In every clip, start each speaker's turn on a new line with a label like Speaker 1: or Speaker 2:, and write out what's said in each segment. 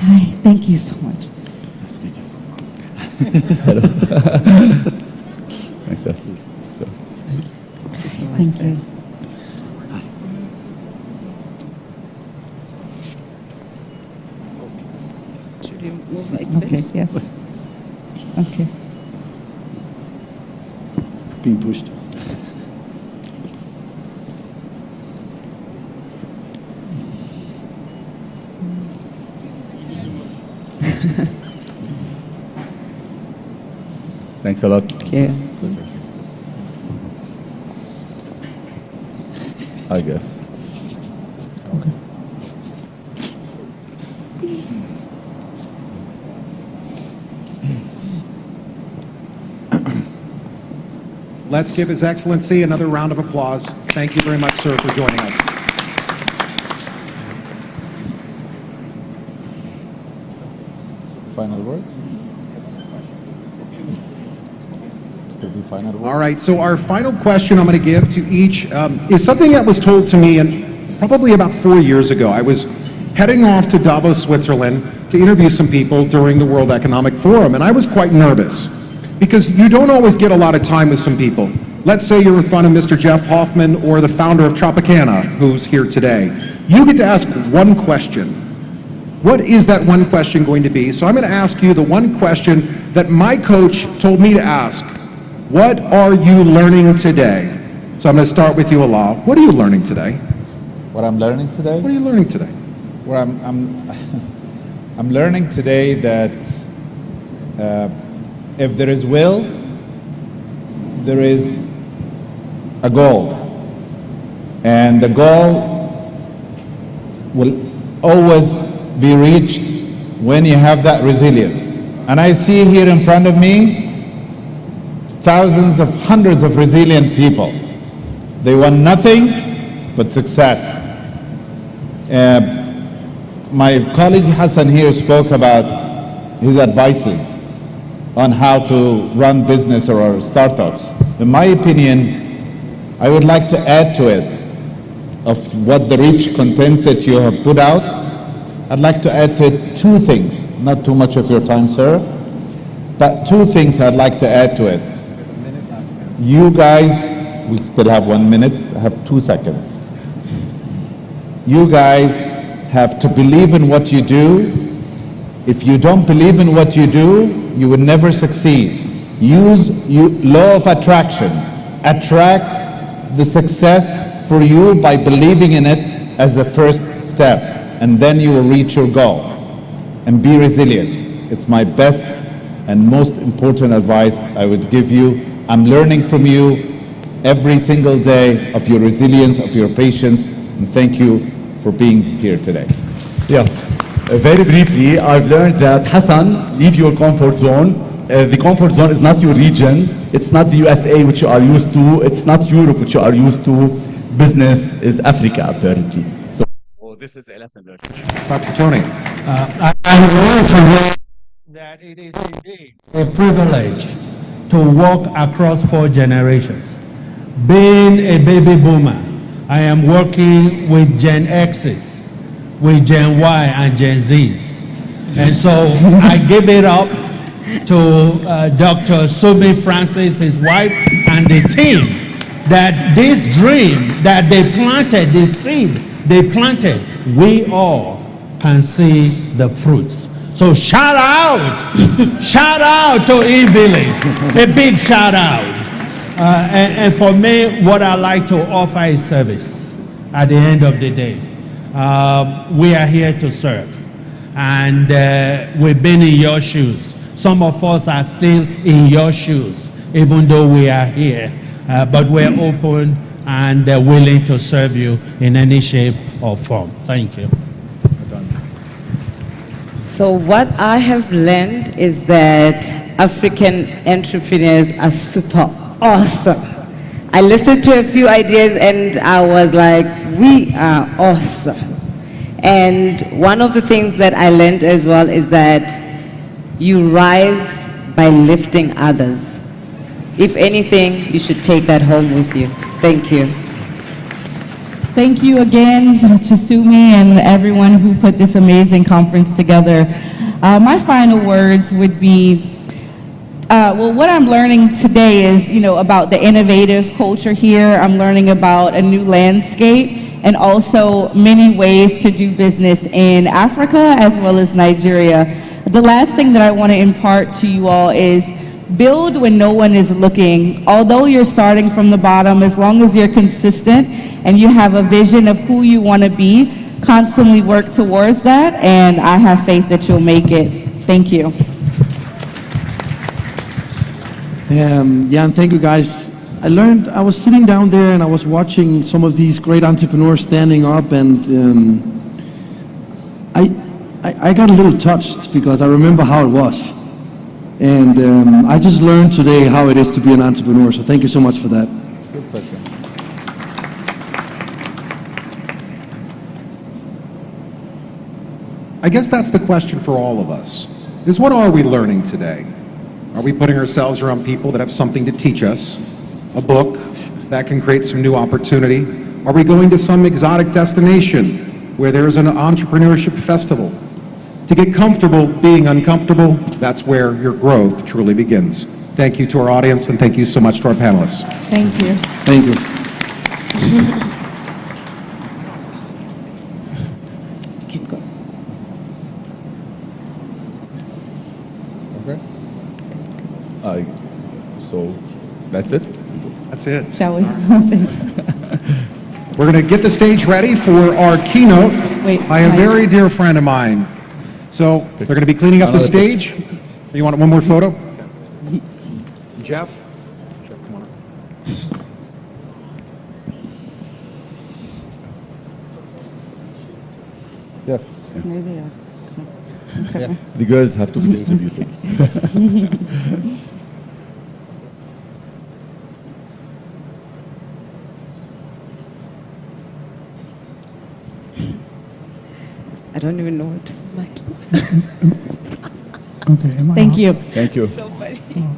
Speaker 1: Hi, thank you so much.
Speaker 2: Nice to meet you.
Speaker 3: Hello. Myself. So,
Speaker 1: Thank you.
Speaker 4: Should you move like
Speaker 1: Okay,
Speaker 4: this?
Speaker 1: yes. Okay.
Speaker 2: Being pushed.
Speaker 3: thanks a lot.
Speaker 1: Thank you.
Speaker 3: I guess.
Speaker 5: Let's give His Excellency another round of applause. Thank you very much, sir, for joining us.
Speaker 2: Final words? Final words?
Speaker 5: All right, so our final question I'm going to give to each is something that was told to me probably about 4 years ago. I was heading off to Davos, Switzerland to interview some people during the World Economic Forum, and I was quite nervous because you don't always get a lot of time with some people. Let's say you're in front of Mr. Jeff Hoffman or the founder of Tropicana, who's here today. You get to ask one question. What is that one question going to be? So I'm going to ask you the one question that my coach told me to ask. What are you learning today? So I'm going to start with you, Allah. What are you learning today?
Speaker 2: What I'm learning today?
Speaker 5: What are you learning today?
Speaker 2: Well, I'm learning today that if there is will, there is a goal. And the goal will always be reached when you have that resilience. And I see here in front of me thousands of hundreds of resilient people. They want nothing but success. My colleague Hassan here spoke about his advices on how to run business or startups. In my opinion, I would like to add to it of what the rich content that you have put out. I'd like to add to it two things, not too much of your time, sir, but two things I'd like to add to it. You guys, we still have 1 minute, I have 2 seconds. You guys have to believe in what you do. If you don't believe in what you do, you will never succeed. Use law of attraction. Attract the success for you by believing in it as the first step, and then you will reach your goal. And be resilient. It's my best and most important advice I would give you. I'm learning from you every single day of your resilience, of your patience, and thank you for being here today.
Speaker 3: Yeah, very briefly, I've learned that Hassan, leave your comfort zone. The comfort zone is not your region. It's not the USA, which you are used to. It's not Europe, which you are used to. Business is Africa, apparently. So, this is a lesson learned.
Speaker 5: Dr. Tony.
Speaker 6: I want to know that it is indeed a privilege to walk across 4 generations. Being a baby boomer, I am working with Gen X's, with Gen Y and Gen Z's. And so I give it up to Dr. Sumi Francis, his wife, and the team, that this dream that they planted, this seed they planted, we all can see the fruits. So shout out, shout out to Evelyn, a big shout out. And for me, what I like to offer is service at the end of the day. We are here to serve, and we've been in your shoes. Some of us are still in your shoes, even though we are here, but we're open and willing to serve you in any shape or form. Thank you.
Speaker 4: So what I have learned is that African entrepreneurs are super awesome. I listened to a few ideas and I was like, we are awesome. And one of the things that I learned as well is that you rise by lifting others. If anything, you should take that home with you. Thank you.
Speaker 7: Thank you again to Sumi and everyone who put this amazing conference together. My final words would be, well, what I'm learning today is, about the innovative culture here. I'm learning about a new landscape and also many ways to do business in Africa as well as Nigeria. The last thing that I want to impart to you all is build when no one is looking. Although you're starting from the bottom, as long as you're consistent and you have a vision of who you want to be, constantly work towards that, and I have faith that you'll make it. Thank you.
Speaker 8: Yeah, and thank you guys. I was sitting down there and I was watching some of these great entrepreneurs standing up, and I got a little touched because I remember how it was. And I just learned today how it is to be an entrepreneur, so thank you so much for that.
Speaker 2: Good session.
Speaker 5: I guess that's the question for all of us, is what are we learning today? Are we putting ourselves around people that have something to teach us? A book that can create some new opportunity? Are we going to some exotic destination where there's an entrepreneurship festival? To get comfortable being uncomfortable, that's where your growth truly begins. Thank you to our audience, and thank you so much to our panelists.
Speaker 7: Thank you.
Speaker 8: Thank you.
Speaker 2: Okay.
Speaker 3: So that's it?
Speaker 5: That's it.
Speaker 7: Shall we?
Speaker 5: We're going to get the stage ready for our keynote
Speaker 7: Wait,
Speaker 5: by a
Speaker 7: Mike.
Speaker 5: very dear friend of mine. So they're going to be cleaning up the stage. You want one more photo? Jeff? Jeff, come on up.
Speaker 2: Yes.
Speaker 7: Maybe, okay.
Speaker 3: The girls have to be distributed.
Speaker 4: I don't even know what to say.
Speaker 6: Okay, am I
Speaker 7: Thank
Speaker 6: on?
Speaker 7: you.
Speaker 3: Thank you.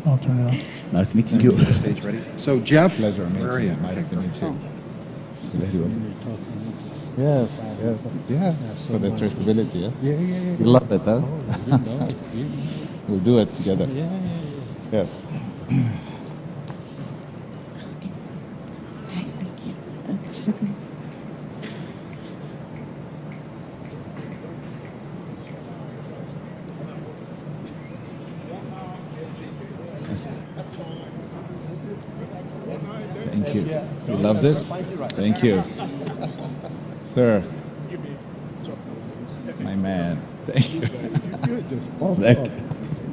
Speaker 6: I'll turn it off.
Speaker 3: Nice meeting you.
Speaker 5: The stage ready? So Jeff,
Speaker 2: Pleasure.
Speaker 5: where are you?
Speaker 2: Nice to meet you. Yes, yes, yes. For the traceability, yes? Yeah. You love it, huh? We'll do it together. Yes. Thank you. You loved it? Thank you. Sir. My man. Thank you.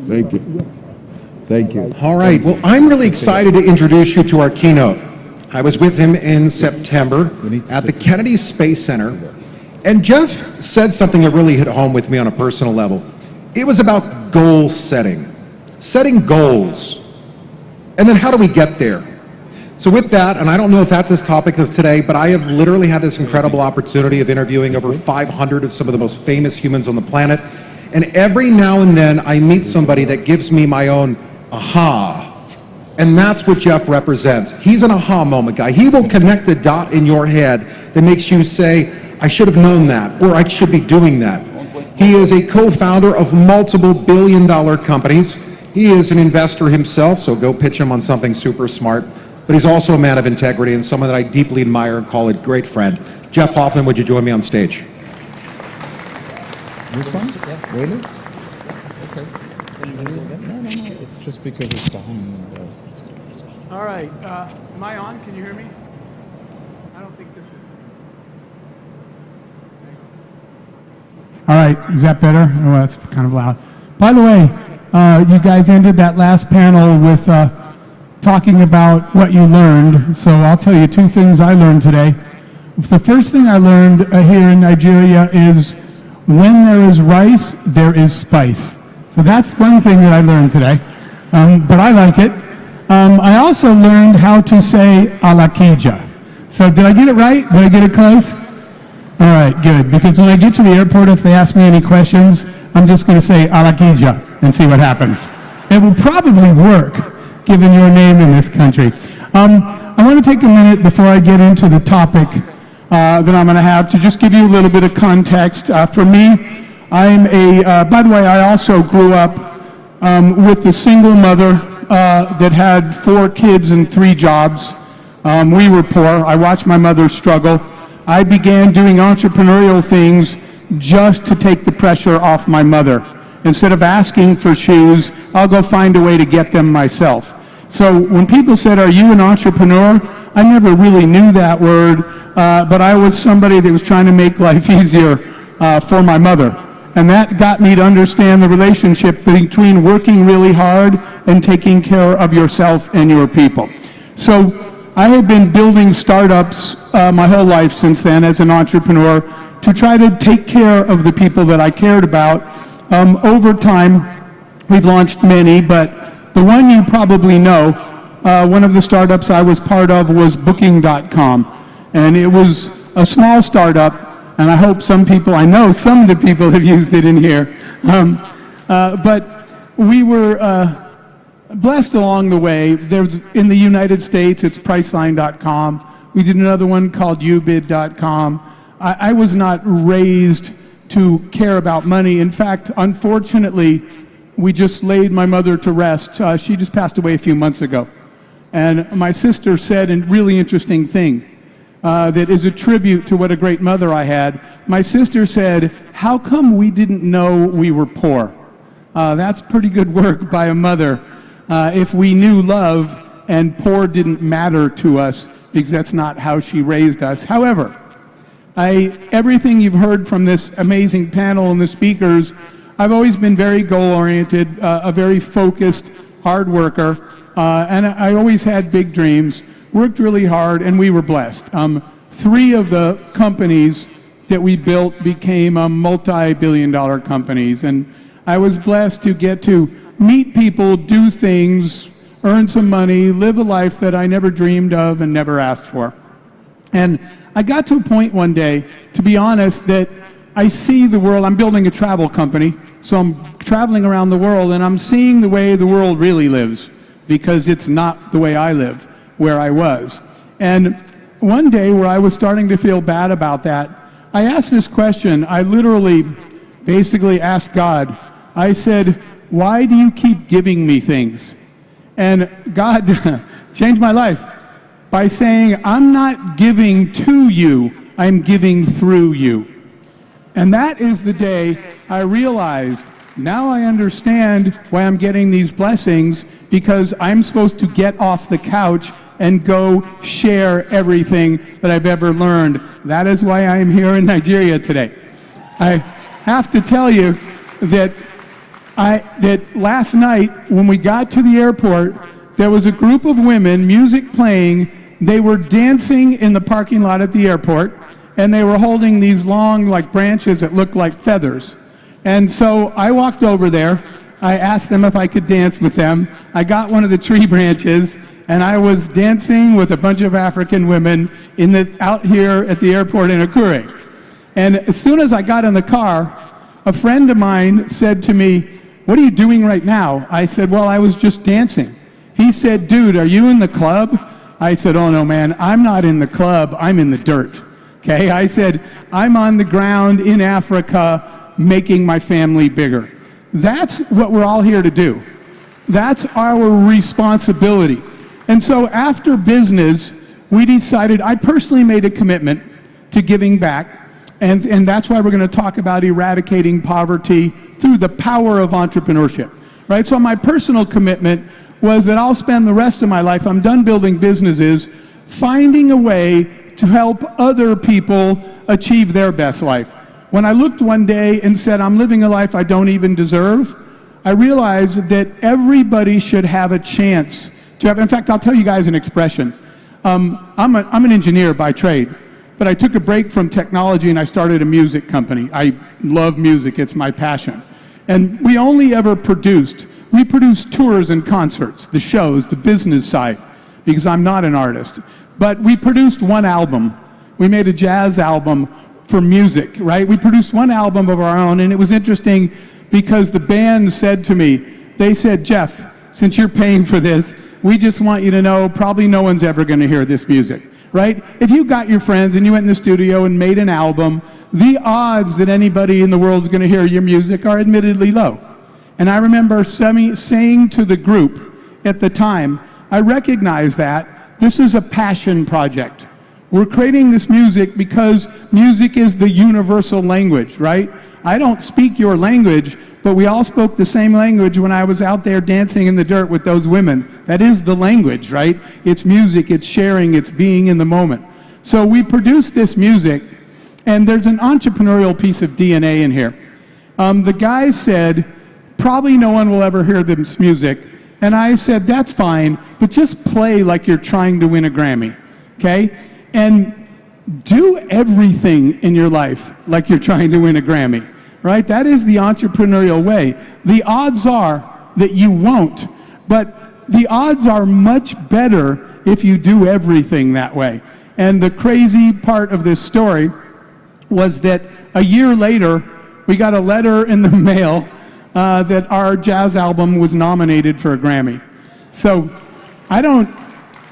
Speaker 2: Thank you. Thank you.
Speaker 5: All right. Well, I'm really excited to introduce you to our keynote. I was with him in September at the Kennedy Space Center, and Jeff said something that really hit home with me on a personal level. It was about goal setting goals, and then how do we get there? So with that, and I don't know if that's his topic of today, but I have literally had this incredible opportunity of interviewing over 500 of some of the most famous humans on the planet, and every now and then I meet somebody that gives me my own aha. And that's what Jeff represents. He's an aha moment guy. He will connect a dot in your head that makes you say, I should have known that, or I should be doing that. He is a co-founder of multiple billion-dollar companies. He is an investor himself, so go pitch him on something super smart. But he's also a man of integrity and someone that I deeply admire and call a great friend. Jeff Hoffman, would you join me on stage?
Speaker 2: This one? Yeah. Really? Okay. No. It's just because it's behind.
Speaker 9: All right. Am I on? Can you hear me? I don't think this is.
Speaker 6: All right, is that better? Oh, that's kind of loud. By the way, you guys ended that last panel with talking about what you learned. So I'll tell you two things I learned today. The first thing I learned here in Nigeria is when there is rice, there is spice. So that's one thing that I learned today, but I like it. I also learned how to say alakija. So did I get it right? Did I get it close? All right, good. Because when I get to the airport, if they ask me any questions, I'm just going to say alakija and see what happens. It will probably work, given your name in this country. I want to take a minute before I get into the topic
Speaker 9: that I'm going to have to just give you a little bit of context. For me, I'm by the way, I also grew up with a single mother that had 4 kids and 3 jobs. We were poor. I watched my mother struggle. I began doing entrepreneurial things just to take the pressure off my mother. Instead of asking for shoes, I'll go find a way to get them myself. So when people said, "Are you an entrepreneur?" I never really knew that word, but I was somebody that was trying to make life easier for my mother. And that got me to understand the relationship between working really hard and taking care of yourself and your people. So I have been building startups my whole life since then as an entrepreneur to try to take care of the people that I cared about. Over time, we've launched many, but the one you probably know, one of the startups I was part of was Booking.com. And it was a small startup, and I hope I know some of the people have used it in here. But we were blessed along the way. There's, in the United States, it's Priceline.com. We did another one called Ubid.com. I was not raised to care about money. In fact, unfortunately, we just laid my mother to rest. She just passed away a few months ago. And my sister said a really interesting thing that is a tribute to what a great mother I had. My sister said, "How come we didn't know we were poor?" That's pretty good work by a mother. If we knew love and poor didn't matter to us, because that's not how she raised us. However, everything you've heard from this amazing panel and the speakers, I've always been very goal-oriented, a very focused, hard worker, and I always had big dreams, worked really hard, and we were blessed. 3 of the companies that we built became multi-billion-dollar companies, and I was blessed to get to meet people, do things, earn some money, live a life that I never dreamed of and never asked for. And I got to a point one day, to be honest, that I see the world. I'm building a travel company, so I'm traveling around the world, and I'm seeing the way the world really lives, because it's not the way I live, where I was. And one day, where I was starting to feel bad about that, I asked this question. I literally, basically asked God. I said, "Why do you keep giving me things?" And God changed my life by saying, "I'm not giving to you, I'm giving through you." And that is the day I realized, now I understand why I'm getting these blessings, because I'm supposed to get off the couch and go share everything that I've ever learned. That is why I am here in Nigeria today. I have to tell you that last night when we got to the airport, there was a group of women, music playing. They were dancing in the parking lot at the airport, and they were holding these long, like, branches that looked like feathers. And so I walked over there. I asked them if I could dance with them. I got one of the tree branches, and I was dancing with a bunch of African women out here at the airport in Akure. And as soon as I got in the car, a friend of mine said to me, "What are you doing right now?" I said, "Well, I was just dancing." He said, "Dude, are you in the club?" I said, "Oh no, man, I'm not in the club, I'm in the dirt." Okay, I said, "I'm on the ground in Africa making my family bigger." That's what we're all here to do. That's our responsibility. And so after business, we decided, I personally made a commitment to giving back, and that's why we're going to talk about eradicating poverty through the power of entrepreneurship, right? So my personal commitment was that I'll spend the rest of my life, I'm done building businesses, finding a way to help other people achieve their best life. When I looked one day and said, I'm living a life I don't even deserve, I realized that everybody should have a chance to have, in fact, I'll tell you guys an expression. I'm an engineer by trade, but I took a break from technology and I started a music company. I love music, it's my passion. And we only ever produced tours and concerts, the shows, the business side, because I'm not an artist. But we produced one album. We made a jazz album for music, right? We produced one album of our own, and it was interesting because the band said to me, they said, "Jeff, since you're paying for this, we just want you to know probably no one's ever going to hear this music." right? If you got your friends and you went in the studio and made an album, the odds that anybody in the world is going to hear your music are admittedly low. And I remember saying to the group at the time, I recognize that this is a passion project. We're creating this music because music is the universal language, right? I don't speak your language, but we all spoke the same language when I was out there dancing in the dirt with those women. That is the language, right? It's music, it's sharing, it's being in the moment. So we produced this music, and there's an entrepreneurial piece of DNA in here. The guy said, probably no one will ever hear this music. And I said, that's fine, but just play like you're trying to win a Grammy, okay? And do everything in your life like you're trying to win a Grammy, right? That is the entrepreneurial way. The odds are that you won't, but the odds are much better if you do everything that way. And the crazy part of this story was that a year later, we got a letter in the mail that our jazz album was nominated for a Grammy. So I don't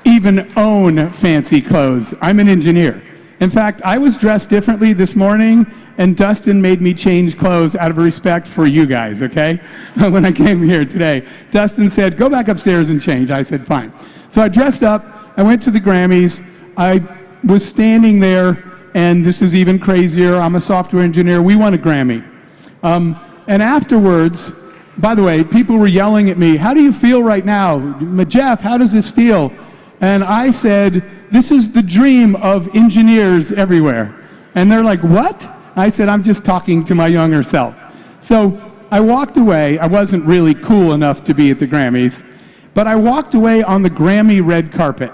Speaker 9: even own fancy clothes. I'm an engineer. In fact, I was dressed differently this morning, and Dustin made me change clothes out of respect for you guys, okay? When I came here today, Dustin said, go back upstairs and change. I said, fine. So I dressed up, I went to the Grammys, I was standing there, and this is even crazier, I'm a software engineer, we won a Grammy. And afterwards, by the way, people were yelling at me, how do you feel right now? Jeff, how does this feel? And I said, this is the dream of engineers everywhere. And they're like, what? I said, I'm just talking to my younger self. So I walked away. I wasn't really cool enough to be at the Grammys, but I walked away on the Grammy red carpet.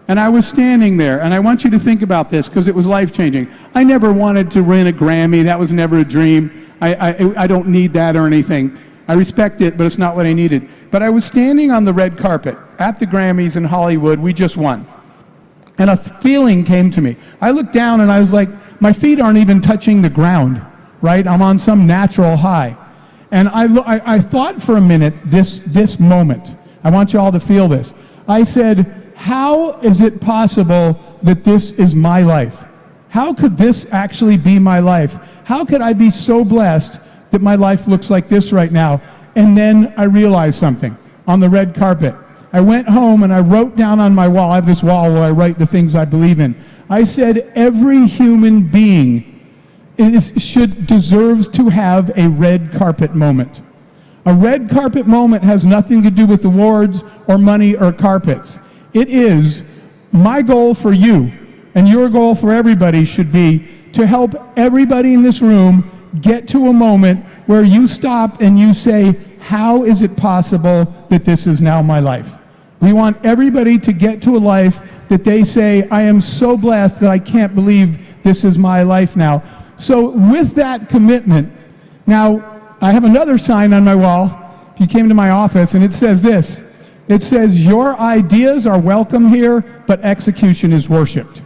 Speaker 9: And I was standing there, and I want you to think about this because it was life-changing. I never wanted to win a Grammy. That was never a dream. I don't need that or anything. I respect it, but it's not what I needed. But I was standing on the red carpet at the Grammys in Hollywood. We just won. And a feeling came to me. I looked down and I was like, my feet aren't even touching the ground, right? I'm on some natural high. And I thought for a minute, this moment. I want you all to feel this. I said, how is it possible that this is my life? How could this actually be my life? How could I be so blessed that my life looks like this right now? And then I realized something on the red carpet. I went home and I wrote down on my wall, I have this wall where I write the things I believe in. I said, every human being deserves to have a red carpet moment. A red carpet moment has nothing to do with awards or money or carpets. It is my goal for you, and your goal for everybody should be to help everybody in this room get to a moment where you stop and you say, how is it possible that this is now my life? We want everybody to get to a life that they say, I am so blessed that I can't believe this is my life now. So with that commitment, now I have another sign on my wall. If you came to my office, and it says this. It says, your ideas are welcome here, but execution is worshipped.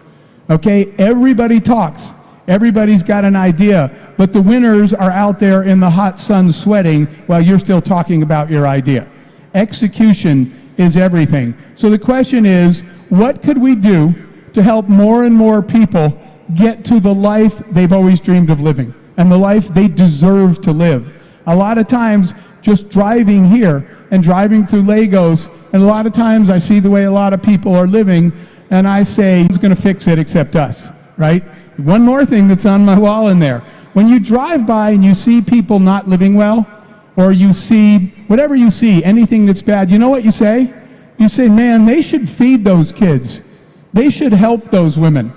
Speaker 9: Okay, everybody talks. Everybody's got an idea, but the winners are out there in the hot sun sweating while you're still talking about your idea. Execution is everything. So the question is, what could we do to help more and more people get to the life they've always dreamed of living and the life they deserve to live? A lot of times, just driving here and driving through Lagos, and a lot of times I see the way a lot of people are living, and I say, who's going to fix it except us, right? One more thing that's on my wall in there. When you drive by and you see people not living well, or you see, whatever you see, anything that's bad, you know what you say? You say, man, they should feed those kids. They should help those women.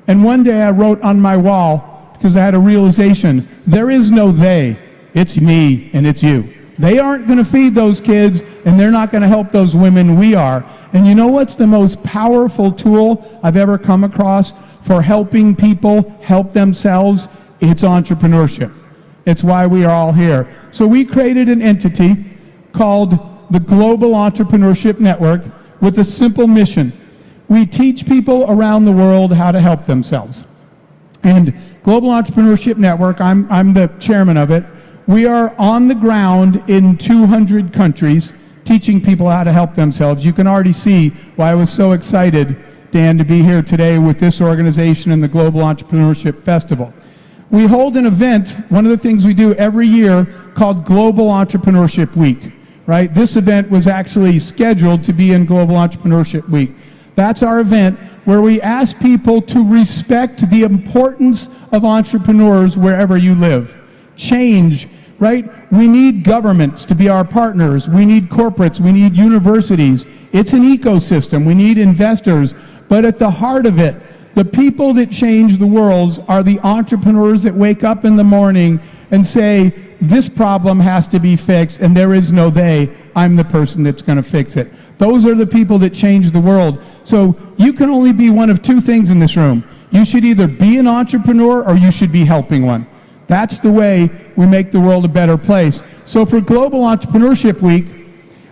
Speaker 9: And one day I wrote on my wall, because I had a realization, there is no they, it's me and it's you. They aren't going to feed those kids, and they're not going to help those women. We are. And you know what's the most powerful tool I've ever come across for helping people help themselves? It's entrepreneurship. It's why we are all here. So we created an entity called the Global Entrepreneurship Network with a simple mission. We teach people around the world how to help themselves. And Global Entrepreneurship Network, I'm the chairman of it. We are on the ground in 200 countries teaching people how to help themselves. You can already see why I was so excited Dan, to be here today with this organization and the Global Entrepreneurship Festival. We hold an event, one of the things we do every year, called Global Entrepreneurship Week, right? This event was actually scheduled to be in Global Entrepreneurship Week. That's our event where we ask people to respect the importance of entrepreneurs wherever you live. Change, right? We need governments to be our partners. We need corporates. We need universities. It's an ecosystem. We need investors. But at the heart of it, the people that change the world are the entrepreneurs that wake up in the morning and say, this problem has to be fixed, and there is no they. I'm the person that's going to fix it. Those are the people that change the world. So you can only be one of two things in this room. You should either be an entrepreneur or you should be helping one. That's the way we make the world a better place. So for Global Entrepreneurship Week,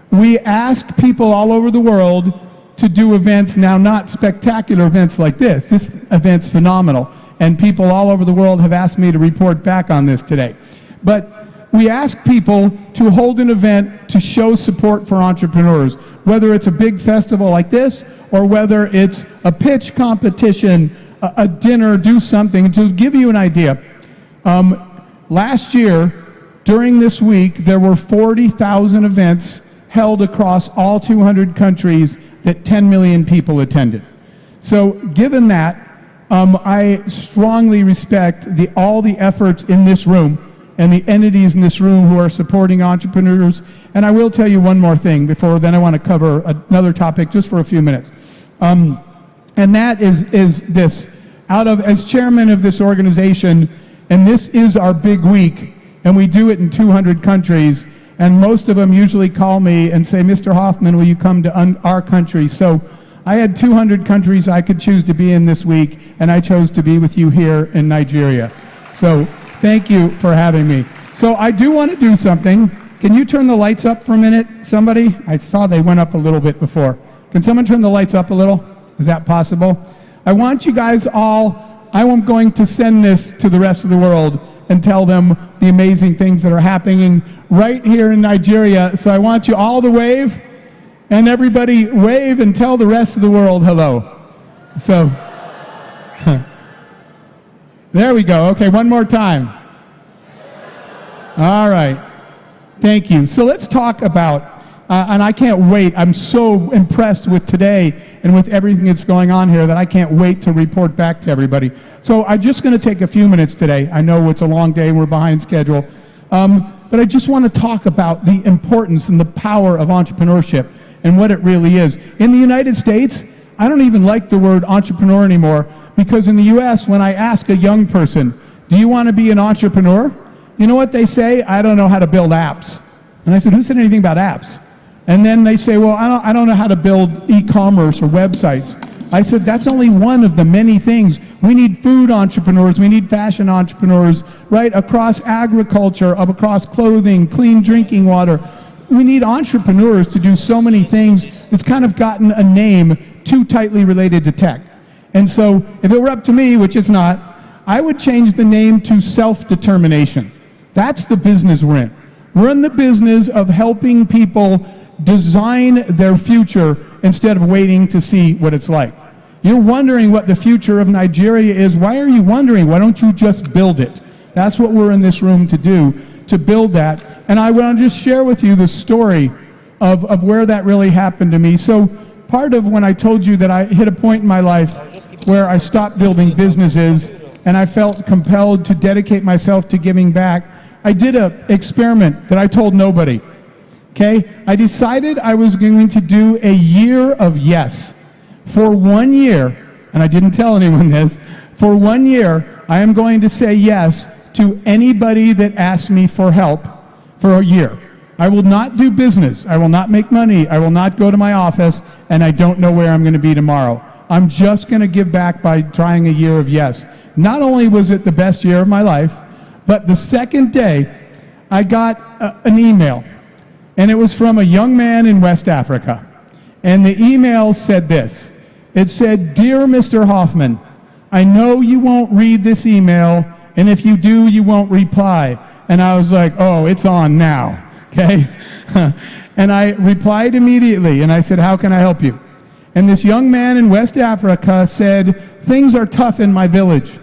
Speaker 9: we ask people all over the world to do events, now not spectacular events like this. This event's phenomenal, and people all over the world have asked me to report back on this today. But we ask people to hold an event to show support for entrepreneurs, whether it's a big festival like this, or whether it's a pitch competition, a dinner, do something. To give you an idea, last year, during this week, there were 40,000 events held across all 200 countries that 10 million people attended. So given that, I strongly respect all the efforts in this room and the entities in this room who are supporting entrepreneurs. And I will tell you one more thing before then I want to cover another topic just for a few minutes. And that is this. As chairman of this organization, and this is our big week, and we do it in 200 countries, and most of them usually call me and say, Mr. Hoffman, will you come to our country? So I had 200 countries I could choose to be in this week, and I chose to be with you here in Nigeria. So thank you for having me. So I do want to do something. Can you turn the lights up for a minute? Somebody? I saw they went up a little bit before. Can someone turn the lights up a little? Is that possible? I want you guys all, I am going to send this to the rest of the world and tell them the amazing things that are happening right here in Nigeria. So I want you all to wave, and everybody wave and tell the rest of the world hello. So, there we go. Okay, one more time. All right. Thank you. So let's talk about, and I can't wait. I'm so impressed with today and with everything that's going on here that I can't wait to report back to everybody. So I'm just going to take a few minutes today. I know it's a long day and we're behind schedule. But I just want to talk about the importance and the power of entrepreneurship and what it really is. In the United States, I don't even like the word entrepreneur anymore, because in the US, when I ask a young person, do you want to be an entrepreneur? You know what they say? I don't know how to build apps. And I said, who said anything about apps? And then they say, well, I don't know how to build e-commerce or websites. I said, that's only one of the many things. We need food entrepreneurs, we need fashion entrepreneurs, right? Across agriculture, across clothing, clean drinking water. We need entrepreneurs to do so many things. It's kind of gotten a name too tightly related to tech. And so if it were up to me, which it's not, I would change the name to self-determination. That's the business we're in. We're in the business of helping people design their future instead of waiting to see what it's like. You're wondering what the future of Nigeria is. Why are you wondering? Why don't you just build it? That's what we're in this room to do, to build that. And I want to just share with you the story of where that really happened to me. So part of when I told you that I hit a point in my life where I stopped building businesses and I felt compelled to dedicate myself to giving back, I did an experiment that I told nobody. Okay? I decided I was going to do a year of yes. For 1 year, and I didn't tell anyone this, for 1 year, I am going to say yes to anybody that asks me for help for a year. I will not do business. I will not make money. I will not go to my office, and I don't know where I'm going to be tomorrow. I'm just going to give back by trying a year of yes. Not only was it the best year of my life, but the second day, I got an email, and it was from a young man in West Africa. And the email said this. It said, "Dear Mr. Hoffman, I know you won't read this email, and if you do, you won't reply." And I was like, oh, it's on now, okay? And I replied immediately, and I said, how can I help you? And this young man in West Africa said, things are tough in my village.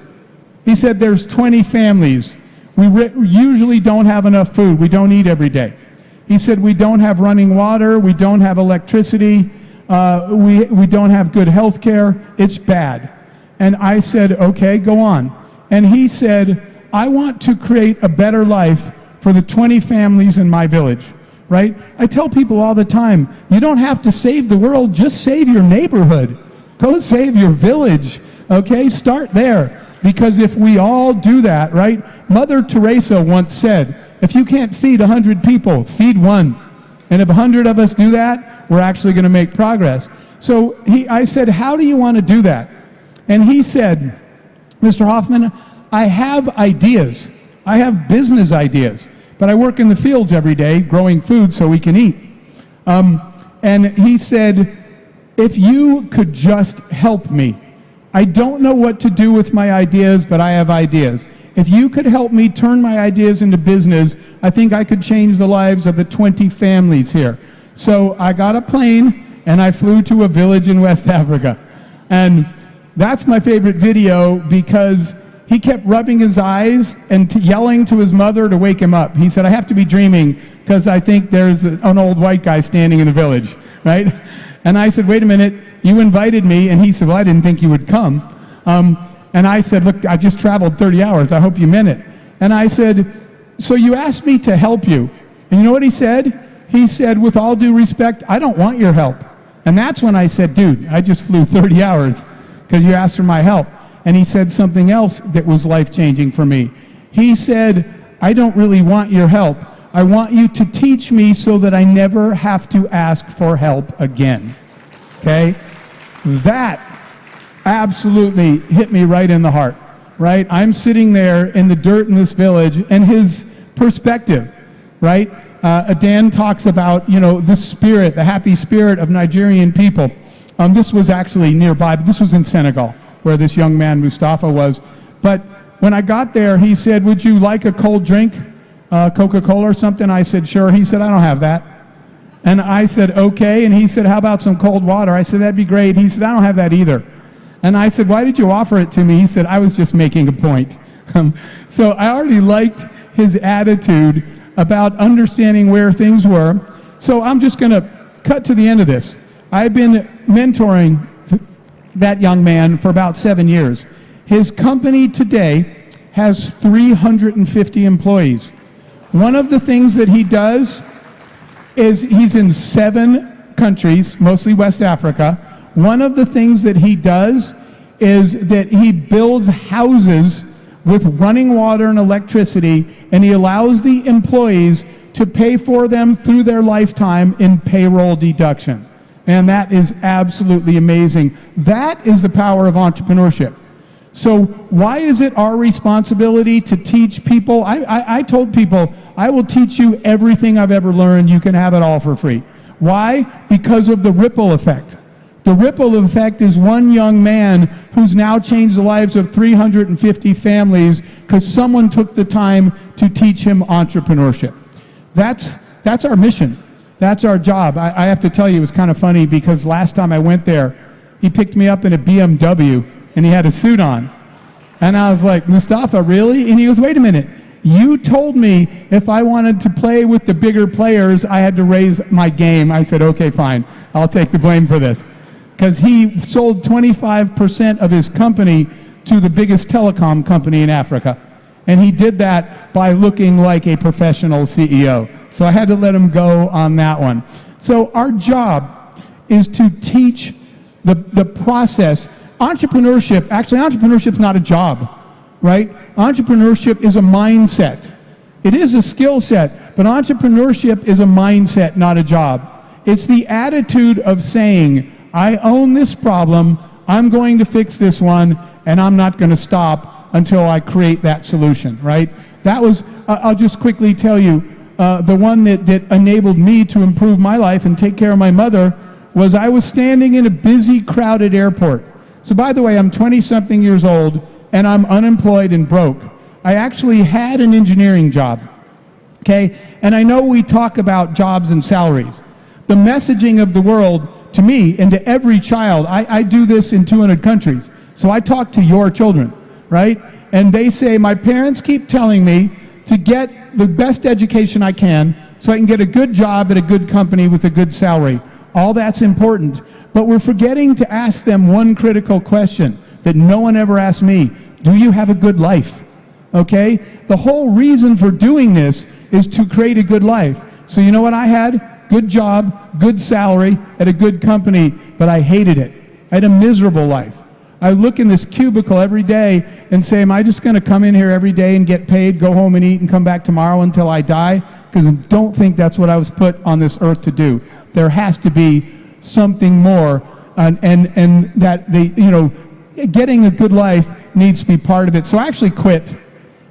Speaker 9: He said, there's 20 families. We usually don't have enough food. We don't eat every day. He said, we don't have running water. We don't have electricity. We don't have good health care. It's bad. And I said, okay, go on. And he said, I want to create a better life for the 20 families in my village, right? I tell people all the time, you don't have to save the world, just save your neighborhood. Go save your village, okay? Start there. Because if we all do that, right? Mother Teresa once said, if you can't feed 100 people, feed one. And if 100 of us do that, we're actually going to make progress. So I said, how do you want to do that? And he said, Mr. Hoffman, I have ideas. I have business ideas. But I work in the fields every day growing food so we can eat. And he said, if you could just help me. I don't know what to do with my ideas, but I have ideas. If you could help me turn my ideas into business, I think I could change the lives of the 20 families here. So I got a plane and I flew to a village in West Africa. And that's my favorite video because he kept rubbing his eyes and yelling to his mother to wake him up. He said, I have to be dreaming because I think there's an old white guy standing in the village, right? And I said, wait a minute, you invited me. And he said, well, I didn't think you would come. And I said, look, I just traveled 30 hours. I hope you meant it. And I said, so you asked me to help you. And you know what he said? He said, with all due respect, I don't want your help. And that's when I said, dude, I just flew 30 hours because you asked for my help. And he said something else that was life-changing for me. He said, I don't really want your help. I want you to teach me so that I never have to ask for help again. Okay? That absolutely hit me right in the heart, right? I'm sitting there in the dirt in this village, and his perspective, right? Dan talks about, you know, the spirit, the happy spirit of Nigerian people. This was actually nearby, but this was in Senegal, where this young man, Mustafa, was. But when I got there, he said, would you like a cold drink, Coca-Cola or something? I said, sure. He said, I don't have that. And I said, okay. And he said, how about some cold water? I said, that'd be great. He said, I don't have that either. And I said, why did you offer it to me? He said, I was just making a point. So I already liked his attitude about understanding where things were. So I'm just going to cut to the end of this. I've been mentoring that young man for about 7 years. His company today has 350 employees. One of the things that he does is he's in 7 countries, mostly West Africa. One of the things that he does is that he builds houses with running water and electricity, and he allows the employees to pay for them through their lifetime in payroll deduction. And that is absolutely amazing. That is the power of entrepreneurship. So why is it our responsibility to teach people? I told people, I will teach you everything I've ever learned. You can have it all for free. Why? Because of the ripple effect. The ripple effect is one young man who's now changed the lives of 350 families because someone took the time to teach him entrepreneurship. That's our mission. That's our job. I have to tell you, it was kind of funny because last time I went there, he picked me up in a BMW and he had a suit on. And I was like, Mustafa, really? And he goes, wait a minute. You told me if I wanted to play with the bigger players, I had to raise my game. I said, okay, fine. I'll take the blame for this. Because he sold 25% of his company to the biggest telecom company in Africa. And he did that by looking like a professional CEO. So I had to let him go on that one. So our job is to teach the process. Entrepreneurship, actually entrepreneurship is not a job, right? Entrepreneurship is a mindset. It is a skill set, but entrepreneurship is a mindset, not a job. It's the attitude of saying, I own this problem, I'm going to fix this one, and I'm not going to stop until I create that solution, right? That was, I'll just quickly tell you, the one that enabled me to improve my life and take care of my mother was I was standing in a busy, crowded airport. So by the way, I'm 20-something years old, and I'm unemployed and broke. I actually had an engineering job, okay? And I know we talk about jobs and salaries. The messaging of the world to me and to every child. I do this in 200 countries. So I talk to your children, right? And they say, my parents keep telling me to get the best education I can so I can get a good job at a good company with a good salary. All that's important. But we're forgetting to ask them one critical question that no one ever asked me. Do you have a good life? Okay? The whole reason for doing this is to create a good life. So you know what I had? Good job, good salary, at a good company, but I hated it. I had a miserable life. I look in this cubicle every day and say, am I just going to come in here every day and get paid, go home and eat, and come back tomorrow until I die? Because I don't think that's what I was put on this earth to do. There has to be something more, and that getting a good life needs to be part of it. So I actually quit.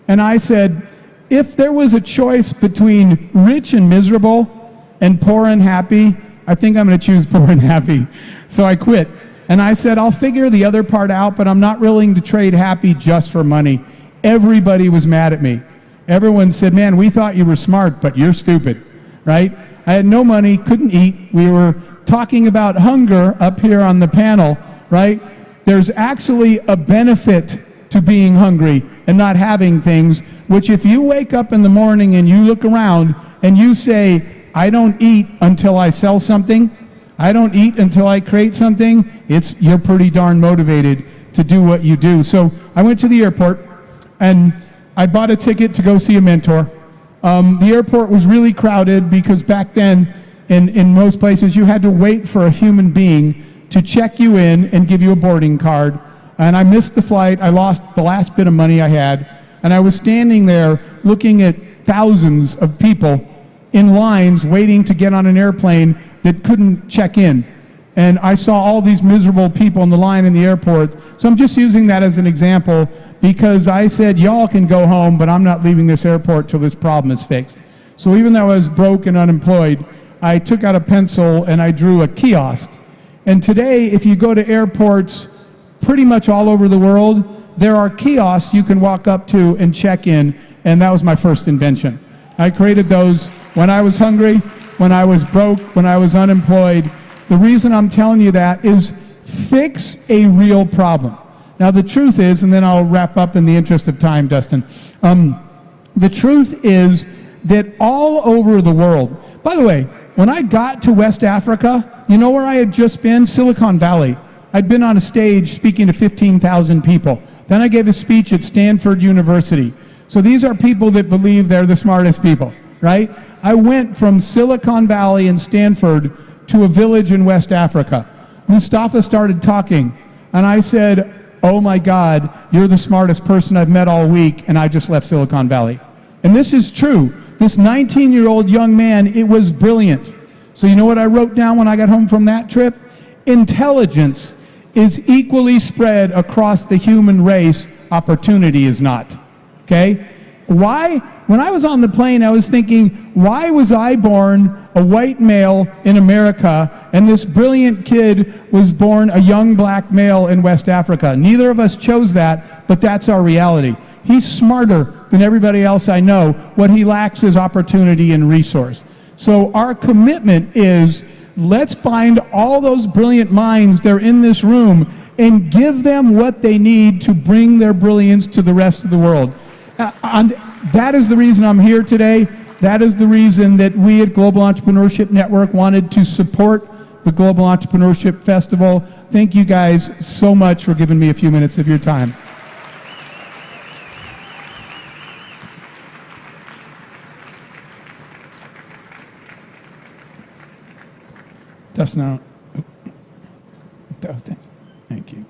Speaker 9: And I said, if there was a choice between rich and miserable and poor and happy, I think I'm going to choose poor and happy. So I quit. And I said, I'll figure the other part out, but I'm not willing to trade happy just for money. Everybody was mad at me. Everyone said, man, we thought you were smart, but you're stupid, right? I had no money, couldn't eat. We were talking about hunger up here on the panel, right? There's actually a benefit to being hungry and not having things, which if you wake up in the morning and you look around and you say, I don't eat until I sell something, I don't eat until I create something, you're pretty darn motivated to do what you do. So I went to the airport and I bought a ticket to go see a mentor. The airport was really crowded because back then in most places you had to wait for a human being to check you in and give you a boarding card. And I missed the flight. I lost the last bit of money I had. And I was standing there looking at thousands of people in lines waiting to get on an airplane that couldn't check in. And I saw all these miserable people in the line in the airport. So I'm just using that as an example because I said, y'all can go home, but I'm not leaving this airport till this problem is fixed. So even though I was broke and unemployed, I took out a pencil and I drew a kiosk. And today, if you go to airports pretty much all over the world, there are kiosks you can walk up to and check in, and that was my first invention. I created those when I was hungry, when I was broke, when I was unemployed. The reason I'm telling you that is fix a real problem. Now the truth is, and then I'll wrap up in the interest of time, Dustin. The truth is that all over the world, by the way, when I got to West Africa, you know where I had just been? Silicon Valley. I'd been on a stage speaking to 15,000 people. Then I gave a speech at Stanford University. So these are people that believe they're the smartest people, right? I went from Silicon Valley and Stanford to a village in West Africa. Mustafa started talking, and I said, oh my God, you're the smartest person I've met all week, and I just left Silicon Valley. And this is true. This 19-year-old young man, it was brilliant. So you know what I wrote down when I got home from that trip? Intelligence is equally spread across the human race. Opportunity is not. Okay? Why? When I was on the plane, I was thinking, why was I born a white male in America and this brilliant kid was born a young black male in West Africa? Neither of us chose that, but that's our reality. He's smarter than everybody else I know. What he lacks is opportunity and resource. So our commitment is, let's find all those brilliant minds that are in this room and give them what they need to bring their brilliance to the rest of the world. And that is the reason I'm here today. That is the reason that we at Global Entrepreneurship Network wanted to support the Global Entrepreneurship Festival. Thank you guys so much for giving me a few minutes of your time. Dustin, I don't, oh, thanks. Thank you.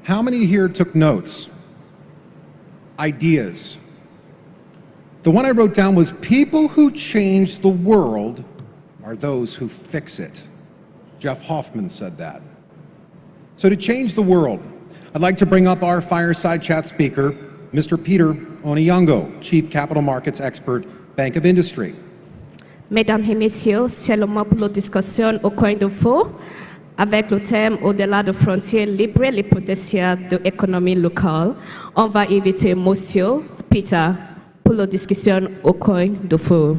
Speaker 5: How many here took notes? Ideas. The one I wrote down was, people who change the world are those who fix it. Jeff Hoffman said that. So to change the world, I'd like to bring up our fireside chat speaker, Mr. Peter Onyango, Chief Capital Markets Expert, Bank of Industry.
Speaker 10: Mesdames et messieurs, c'est le moment pour la discussion au coin de feu. avec le thème Au-delà de frontières libres, les potentiels de l'économie locale. On va inviter Monsieur Peter pour la discussion au coin de feu.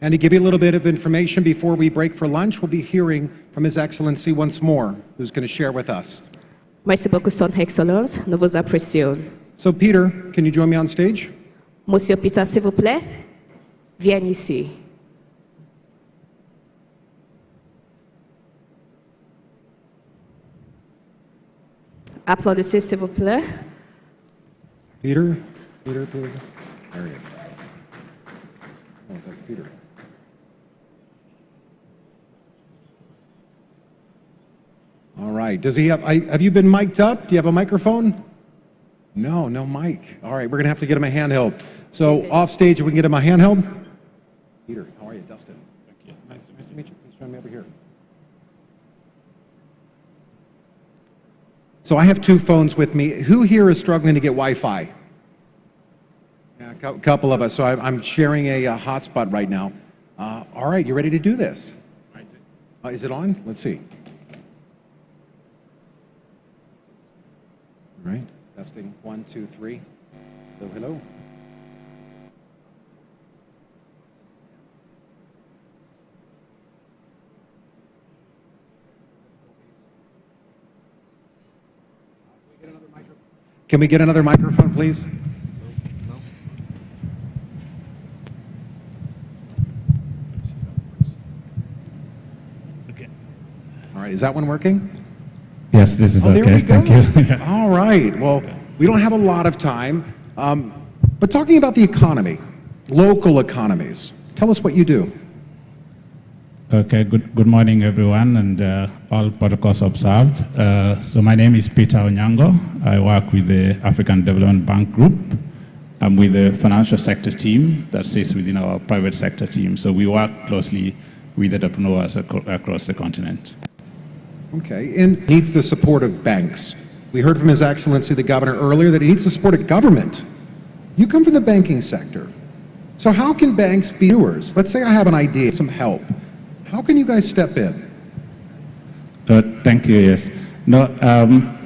Speaker 5: And to give you a little bit of information before we break for lunch, we'll be hearing from His Excellency once more, who's going to share with us.
Speaker 10: Merci beaucoup, Son Excellence. Nous vous apprécions.
Speaker 5: So, Peter, can you join me on stage?
Speaker 10: Monsieur Peter, s'il vous plaît, viens ici. Applaudissez, s'il vous plaît.
Speaker 5: Peter? Peter? There he is. Oh, that's Peter. All right. Does he have you been mic'd up? Do you have a microphone? No mic. All right, we're going to have to get him a handheld. So off stage, if we can get him a handheld. Peter, how are you? Dustin. Thank you. Nice to meet you. Please join me over here. So I have two phones with me. Who here is struggling to get Wi-Fi? Yeah, a couple of us. So I'm sharing a hotspot right now. All right, you ready to do this? Is it on? Let's see. All right, testing 1, 2, 3. Hello. Can we get another microphone, please?
Speaker 6: Okay.
Speaker 5: All right, is that one working?
Speaker 6: Yes, this is
Speaker 5: There
Speaker 6: okay.
Speaker 5: we go.
Speaker 6: Thank you.
Speaker 5: All right. Well, we don't have a lot of time, but talking about the economy, local economies, tell us what you do.
Speaker 6: Okay, good morning, everyone, and all protocols observed. So my name is Peter Onyango. I work with the African Development Bank Group. I'm with the financial sector team that sits within our private sector team. So we work closely with entrepreneurs across the continent.
Speaker 5: Okay, and needs the support of banks. We heard from His Excellency the Governor earlier that he needs the support of government. You come from the banking sector. So how can banks be doers? Let's say I have an idea, some help. How can you guys step in?
Speaker 6: Thank you, yes. No,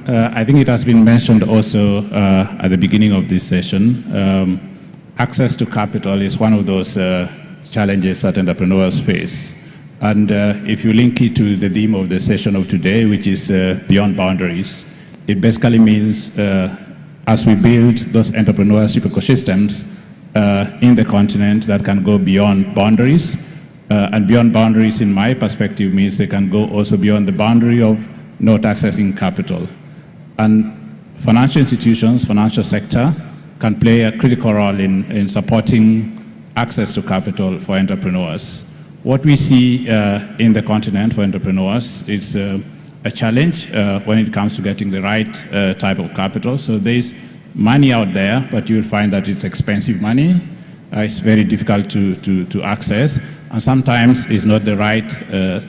Speaker 6: I think it has been mentioned also at the beginning of this session. Access to capital is one of those challenges that entrepreneurs face. And if you link it to the theme of the session of today, which is beyond boundaries, it basically means as we build those entrepreneurship ecosystems in the continent that can go beyond boundaries, and beyond boundaries in my perspective means they can go also beyond the boundary of not accessing capital. And financial institutions, financial sector can play a critical role in supporting access to capital for entrepreneurs. What we see in the continent for entrepreneurs is a challenge when it comes to getting the right type of capital. So there's money out there, but you'll find that it's expensive money. It's very difficult to access, and sometimes it's not the right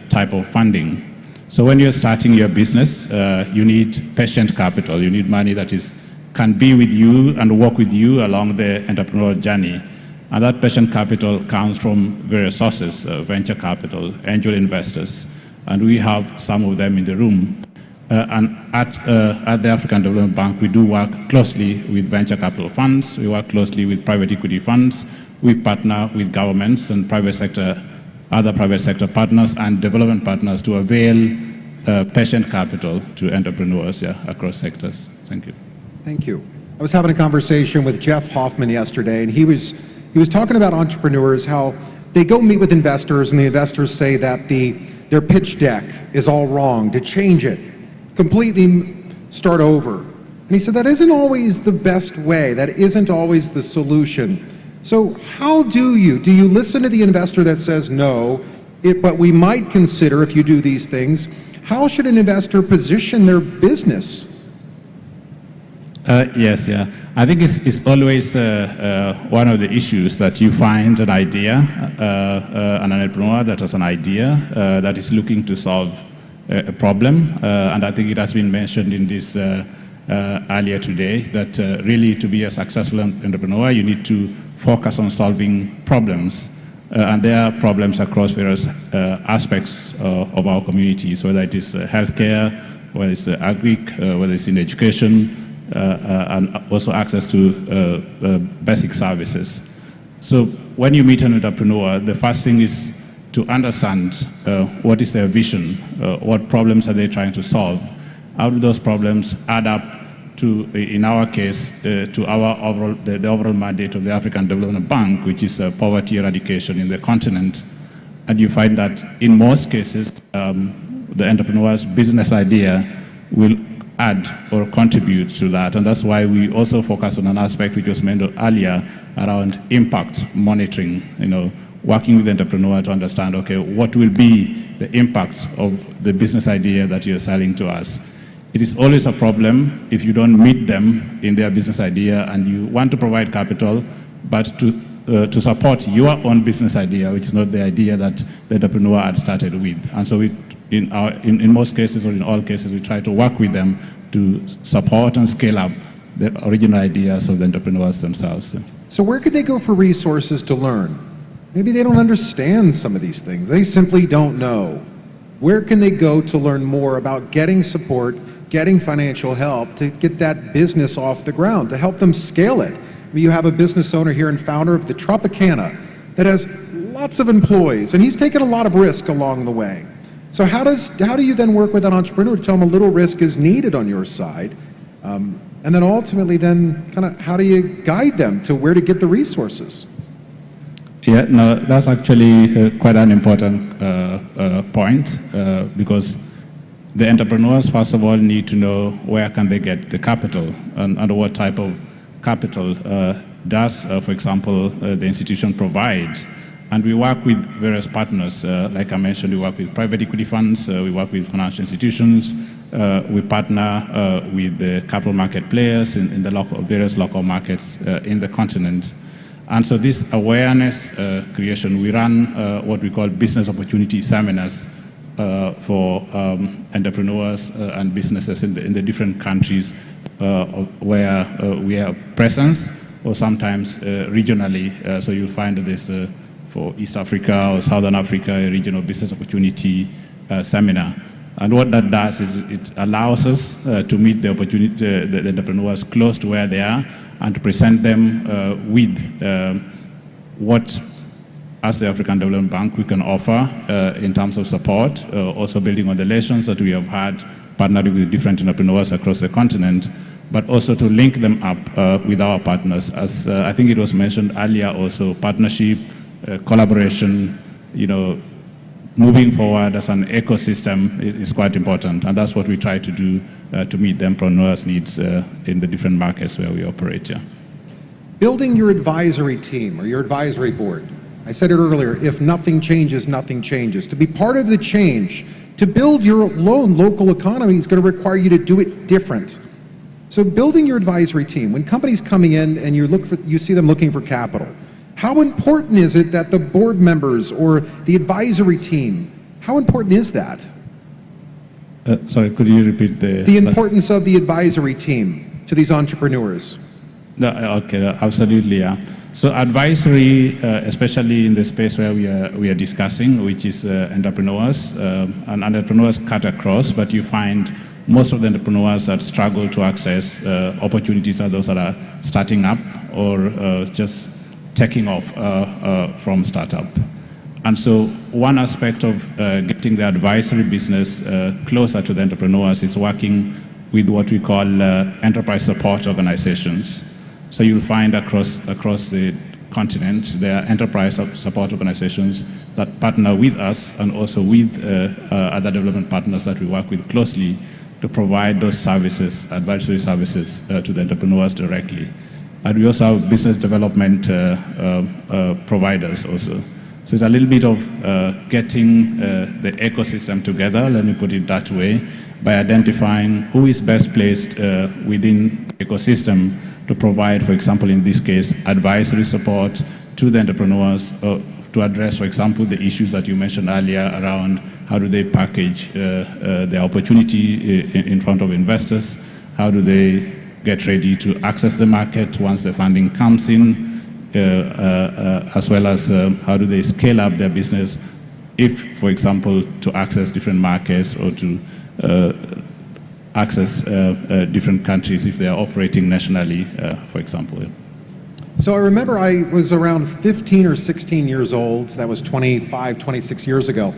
Speaker 6: type of funding. So when you're starting your business, you need patient capital. You need money that can be with you and work with you along the entrepreneurial journey. And that patient capital comes from various sources, venture capital, angel investors, and we have some of them in the room. And at the African Development Bank, we do work closely with venture capital funds, we work closely with private equity funds, we partner with governments and private sector, other private sector partners and development partners to avail patient capital to entrepreneurs across sectors. Thank you.
Speaker 5: Thank you. I was having a conversation with Jeff Hoffman yesterday, and he was talking about entrepreneurs, how they go meet with investors, and the investors say that their pitch deck is all wrong, to change it, completely start over. And he said that isn't always the best way, that isn't always the solution. So how do you listen to the investor that says no, but we might consider if you do these things? How should an investor position their business?
Speaker 6: Yes, yeah. I think it's always one of the issues that you find an idea, an entrepreneur that has an idea that is looking to solve a problem. And I think it has been mentioned in this earlier today that really to be a successful entrepreneur, you need to focus on solving problems.
Speaker 11: And there are problems across various aspects of our communities, whether it is healthcare, whether it's agric, whether it's in education, and also access to basic services. So when you meet an entrepreneur, the first thing is to understand what is their vision, what problems are they trying to solve, how do those problems add up to, in our case, to our overall, the overall mandate of the African Development Bank, which is poverty eradication in the continent. And you find that in most cases, the entrepreneur's business idea will add or contribute to that. And that's why we also focus on an aspect which was mentioned earlier around impact monitoring, working with the entrepreneur to understand, okay, what will be the impact of the business idea that you're selling to us. It is always a problem if you don't meet them in their business idea and you want to provide capital, but to support your own business idea, which is not the idea that the entrepreneur had started with. And so in most cases, or in all cases, we try to work with them to support and scale up the original ideas of the entrepreneurs themselves.
Speaker 5: So where could they go for resources to learn? Maybe they don't understand some of these things. They simply don't know. Where can they go to learn more about getting support, getting financial help to get that business off the ground, to help them scale it? You have a business owner here and founder of the Tropicana that has lots of employees, and he's taken a lot of risk along the way. So how do you then work with an entrepreneur to tell them a little risk is needed on your side? And then ultimately then kind of how do you guide them to where to get the resources?
Speaker 11: Yeah, no, that's actually quite an important point because the entrepreneurs, first of all, need to know where can they get the capital and what type of capital does, for example, the institution provide. And we work with various partners. Like I mentioned, we work with private equity funds, we work with financial institutions, we partner with the capital market players in the various local markets in the continent. And so this awareness creation, we run what we call business opportunity seminars for entrepreneurs and businesses in the different countries where we have presence, or sometimes regionally. So you'll find this for East Africa or Southern Africa, a regional business opportunity seminar. And what that does is it allows us to meet the entrepreneurs close to where they are and to present them with what, as the African Development Bank, we can offer in terms of support, also building on the lessons that we have had, partnering with different entrepreneurs across the continent, but also to link them up with our partners. As I think it was mentioned earlier also, partnership, collaboration, moving forward as an ecosystem is quite important, and that's what we try to do to meet the entrepreneurs' needs in the different markets where we operate. Yeah.
Speaker 5: Building your advisory team or your advisory board. I said it earlier, if nothing changes, nothing changes. To be part of the change, to build your own local economy is going to require you to do it different. So building your advisory team, when companies coming in and you see them looking for capital, how important is it that the board members or the advisory team, how important is that?
Speaker 11: Sorry, could you repeat
Speaker 5: the importance of the advisory team to these entrepreneurs?
Speaker 11: No, okay, absolutely, yeah. So advisory, especially in the space where we are discussing, which is entrepreneurs, and entrepreneurs cut across, but you find most of the entrepreneurs that struggle to access opportunities are those that are starting up or just taking off from startup. And so one aspect of getting the advisory business closer to the entrepreneurs is working with what we call enterprise support organizations. So you'll find across the continent, there are enterprise support organizations that partner with us and also with other development partners that we work with closely to provide those services, advisory services to the entrepreneurs directly. And we also have business development providers also. So it's a little bit of getting the ecosystem together, let me put it that way, by identifying who is best placed within the ecosystem to provide, for example, in this case, advisory support to the entrepreneurs to address, for example, the issues that you mentioned earlier around how do they package the opportunity in front of investors, how do they get ready to access the market once the funding comes in, as well as how do they scale up their business if, for example, to access different markets or to access different countries if they are operating nationally, for example.
Speaker 5: So I remember I was around 15 or 16 years old, so that was 25, 26 years ago,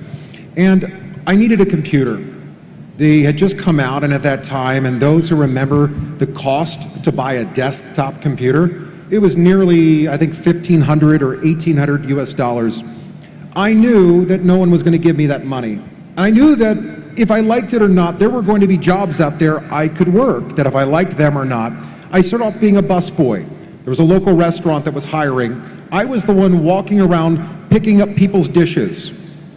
Speaker 5: and I needed a computer. They had just come out, and at that time, and those who remember the cost to buy a desktop computer, it was nearly, I think, $1,500 or $1,800 US dollars. I knew that no one was going to give me that money. I knew that if I liked it or not, there were going to be jobs out there I could work, that if I liked them or not. I started off being a busboy. There was a local restaurant that was hiring. I was the one walking around picking up people's dishes,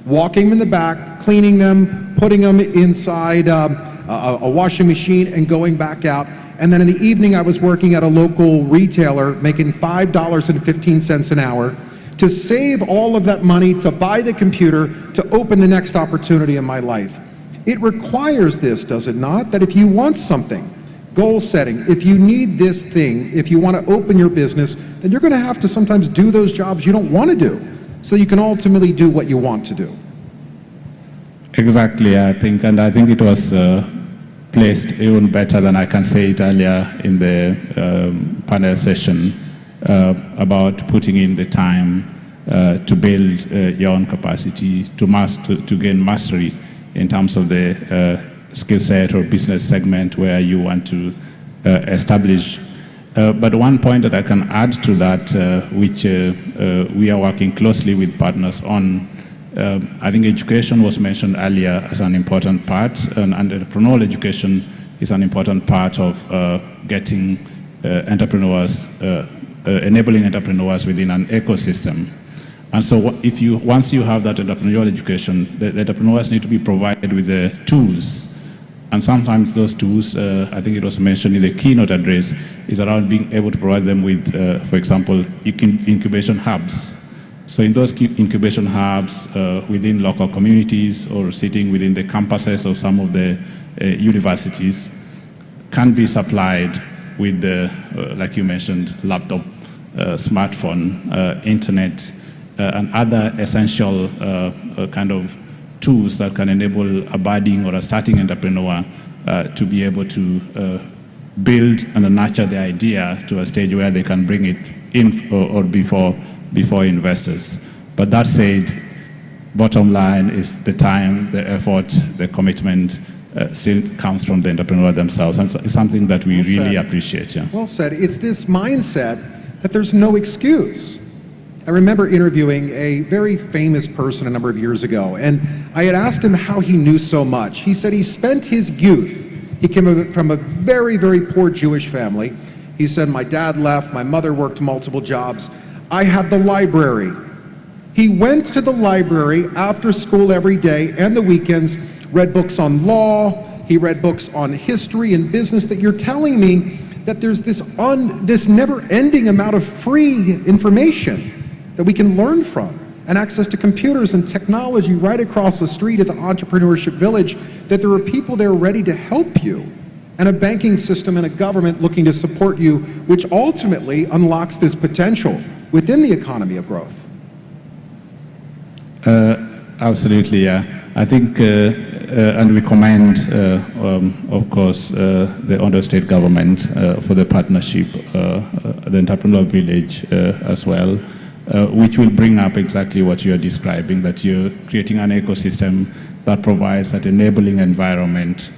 Speaker 5: walking them in the back, cleaning them, putting them inside a washing machine and going back out. And then in the evening I was working at a local retailer making $5.15 an hour to save all of that money to buy the computer to open the next opportunity in my life. It requires this, does it not? That if you want something, goal setting, if you need this thing, if you want to open your business, then you're going to have to sometimes do those jobs you don't want to do so you can ultimately do what you want to do.
Speaker 11: Exactly, I think it was placed even better than I can say it earlier in the panel session about putting in the time to build your own capacity, to gain mastery in terms of the skill set or business segment where you want to establish. But one point that I can add to that, which we are working closely with partners on, I think education was mentioned earlier as an important part, and entrepreneurial education is an important part of getting entrepreneurs, enabling entrepreneurs within an ecosystem. And so once you have that entrepreneurial education, the entrepreneurs need to be provided with the tools. And sometimes those tools, I think it was mentioned in the keynote address, is around being able to provide them with, for example, incubation hubs. So in those incubation hubs within local communities or sitting within the campuses of some of the universities can be supplied with the, like you mentioned, laptop, smartphone, internet, and other essential kind of tools that can enable a budding or a starting entrepreneur to be able to build and nurture the idea to a stage where they can bring it in or before investors. But that said, bottom line is the time, the effort, the commitment still comes from the entrepreneur themselves. And it's something that we really appreciate. Yeah.
Speaker 5: Well said. It's this mindset that there's no excuse. I remember interviewing a very famous person a number of years ago, and I had asked him how he knew so much. He said he spent his youth, he came from a very, very poor Jewish family. He said, my dad left, my mother worked multiple jobs. I had the library. He went to the library after school every day and the weekends, read books on law, he read books on history and business. That you're telling me that there's this never-ending amount of free information that we can learn from, and access to computers and technology right across the street at the Entrepreneurship Village, that there are people there ready to help you, and a banking system and a government looking to support you, which ultimately unlocks this potential within the economy of growth.
Speaker 11: Absolutely, yeah. I think, and we commend, of course, the Ondo State government for the partnership, the Entrepreneurial Village as well, which will bring up exactly what you're describing, that you're creating an ecosystem that provides that enabling environment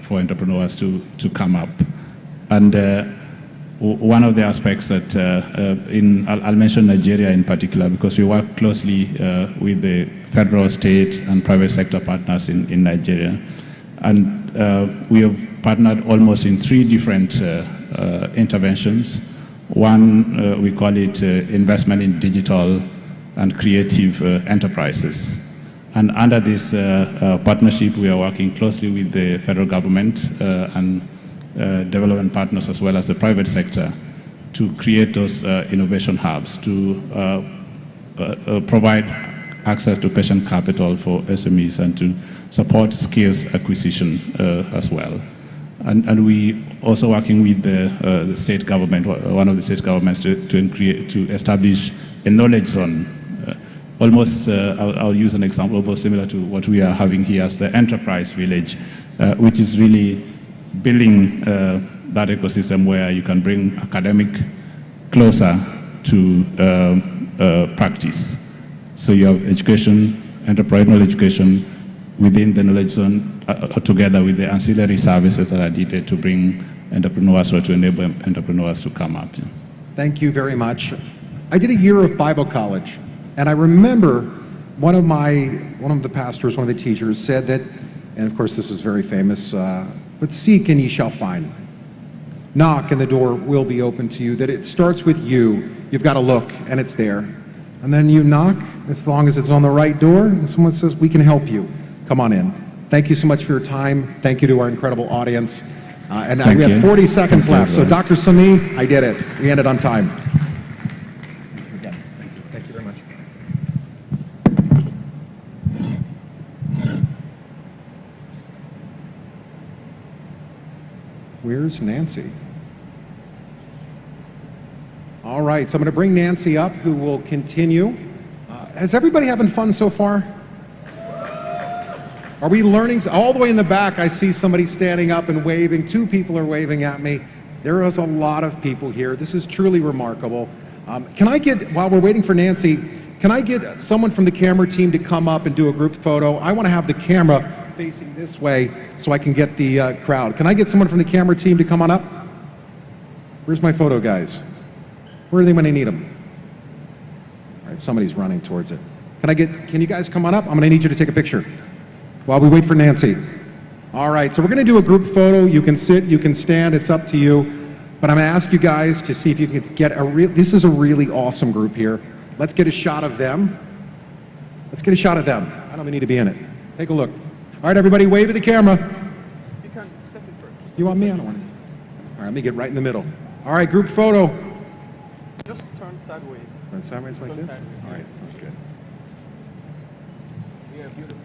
Speaker 11: for entrepreneurs to come up. And one of the aspects that, I'll mention Nigeria in particular, because we work closely with the federal, state, and private sector partners in Nigeria. And we have partnered almost in 3 different interventions. One, we call it investment in digital and creative enterprises. And under this partnership, we are working closely with the federal government and development partners as well as the private sector to create those innovation hubs, to provide access to patient capital for SMEs and to support skills acquisition as well. and we also working with the state government, one of the state governments, to establish a knowledge zone. Almost, I'll use an example almost similar to what we are having here as the enterprise village, which is really building that ecosystem where you can bring academic closer to practice. So you have education, entrepreneurial education within the knowledge zone, together with the ancillary services that are needed to bring entrepreneurs or to enable entrepreneurs to come up. Yeah.
Speaker 5: Thank you very much. I did a year of Bible college, and I remember one of the pastors, one of the teachers said that, and of course this is very famous, but seek and ye shall find. Knock and the door will be open to you, that it starts with you. You've got to look and it's there. And then you knock, as long as it's on the right door, and someone says, we can help you. Come on in. Thank you so much for your time. Thank you to our incredible audience. And we have 40 seconds left. So Dr. Sami, I did it. We ended on time. Again, thank you. Thank you very much. Where's Nancy? All right, so I'm going to bring Nancy up, who will continue. Is everybody having fun so far? Are we learning? All the way in the back, I see somebody standing up and waving. 2 people are waving at me. There is a lot of people here. This is truly remarkable. Can I get, while we're waiting for Nancy, can I get someone from the camera team to come up and do a group photo? I want to have the camera facing this way so I can get the crowd. Can I get someone from the camera team to come on up? Where's my photo guys? Where are they when I need them? All right, somebody's running towards it. Can you guys come on up? I'm going to need you to take a picture while we wait for Nancy. All right, so we're going to do a group photo. You can sit, you can stand, it's up to you. But I'm going to ask you guys to see if you can get this is a really awesome group here. Let's get a shot of them. Let's get a shot of them. I don't even need to be in it. Take a look. All right, everybody, wave at the camera. You can step in first. You want me? I don't want to. All right, let me get right in the middle. All right, group photo.
Speaker 12: Just turn sideways.
Speaker 5: Turn sideways like this?
Speaker 12: Sideways.
Speaker 5: All right, sounds good.
Speaker 12: Yeah, beautiful.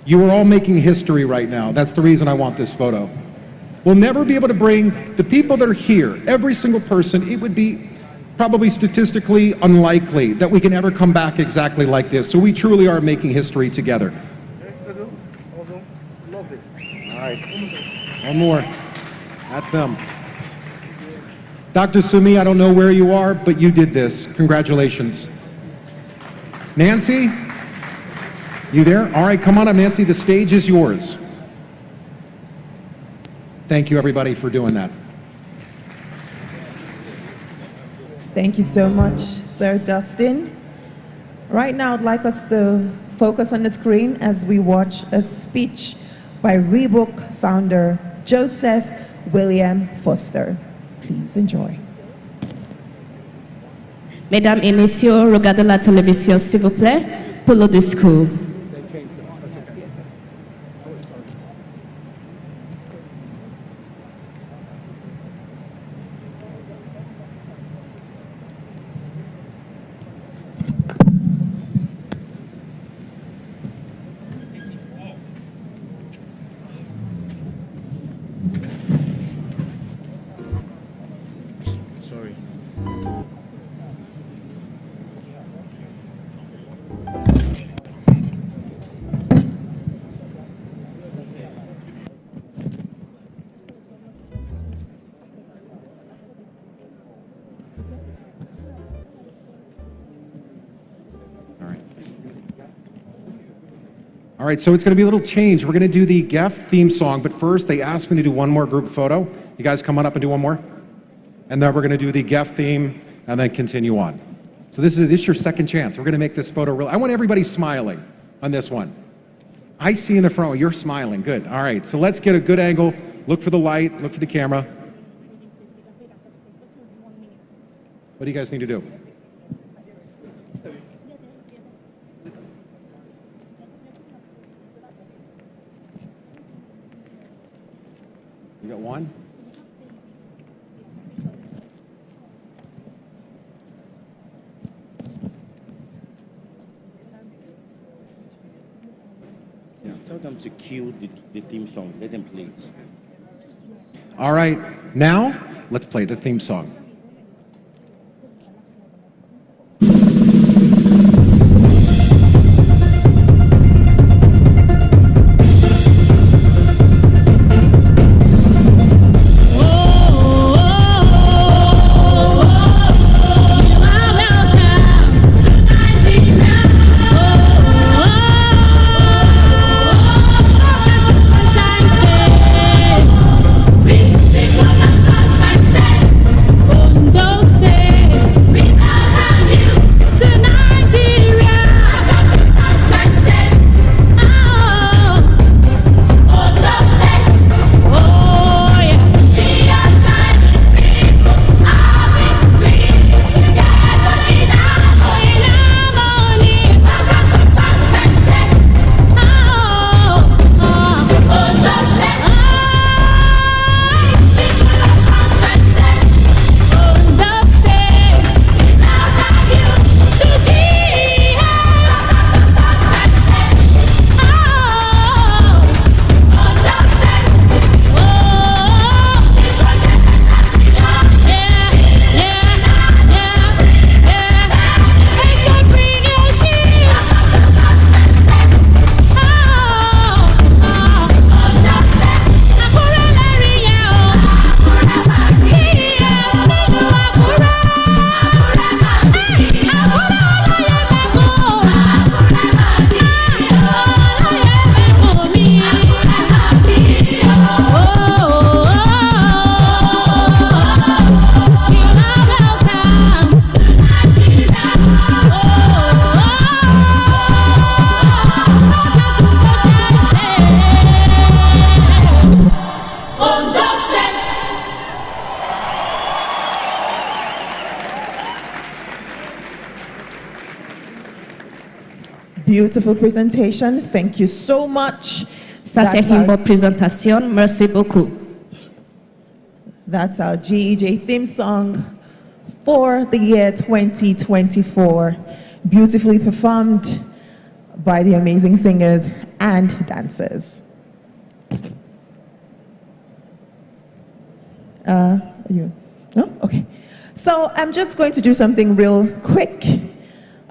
Speaker 5: You are all making history right now. That's the reason I want this photo. We'll never be able to bring the people that are here, every single person. It would be probably statistically unlikely that we can ever come back exactly like this. So we truly are making history together.
Speaker 12: Also, lovely.
Speaker 5: All right. One more. That's them. Dr. Sumi, I don't know where you are, but you did this. Congratulations. Nancy, you there? All right, come on up, Nancy. The stage is yours. Thank you, everybody, for doing that.
Speaker 13: Thank you so much, Sir Dustin. Right now, I'd like us to focus on the screen as we watch a speech by Reebok founder Joseph William Foster. Please enjoy.
Speaker 10: Mesdames et messieurs, regardez la télévision, s'il vous plaît, pour le discours.
Speaker 5: All right, so it's going to be a little change. We're going to do the GEF theme song, but first they asked me to do one more group photo. You guys come on up and do one more? And then we're going to do the GEF theme and then continue on. So this is your second chance. We're going to make this photo real. I want everybody smiling on this one. I see in the front, you're smiling. Good. All right, so let's get a good angle. Look for the light, look for the camera. What do you guys need to do? You got one?
Speaker 14: Tell them to cue the theme song. Let them play it.
Speaker 5: All right, now let's play the theme song.
Speaker 13: Beautiful presentation. Thank you so much.
Speaker 10: Ça, c'est une bonne présentation. Merci beaucoup.
Speaker 13: That's our GEJ theme song for the year 2024. Beautifully performed by the amazing singers and dancers. You? No? Okay. So I'm just going to do something real quick.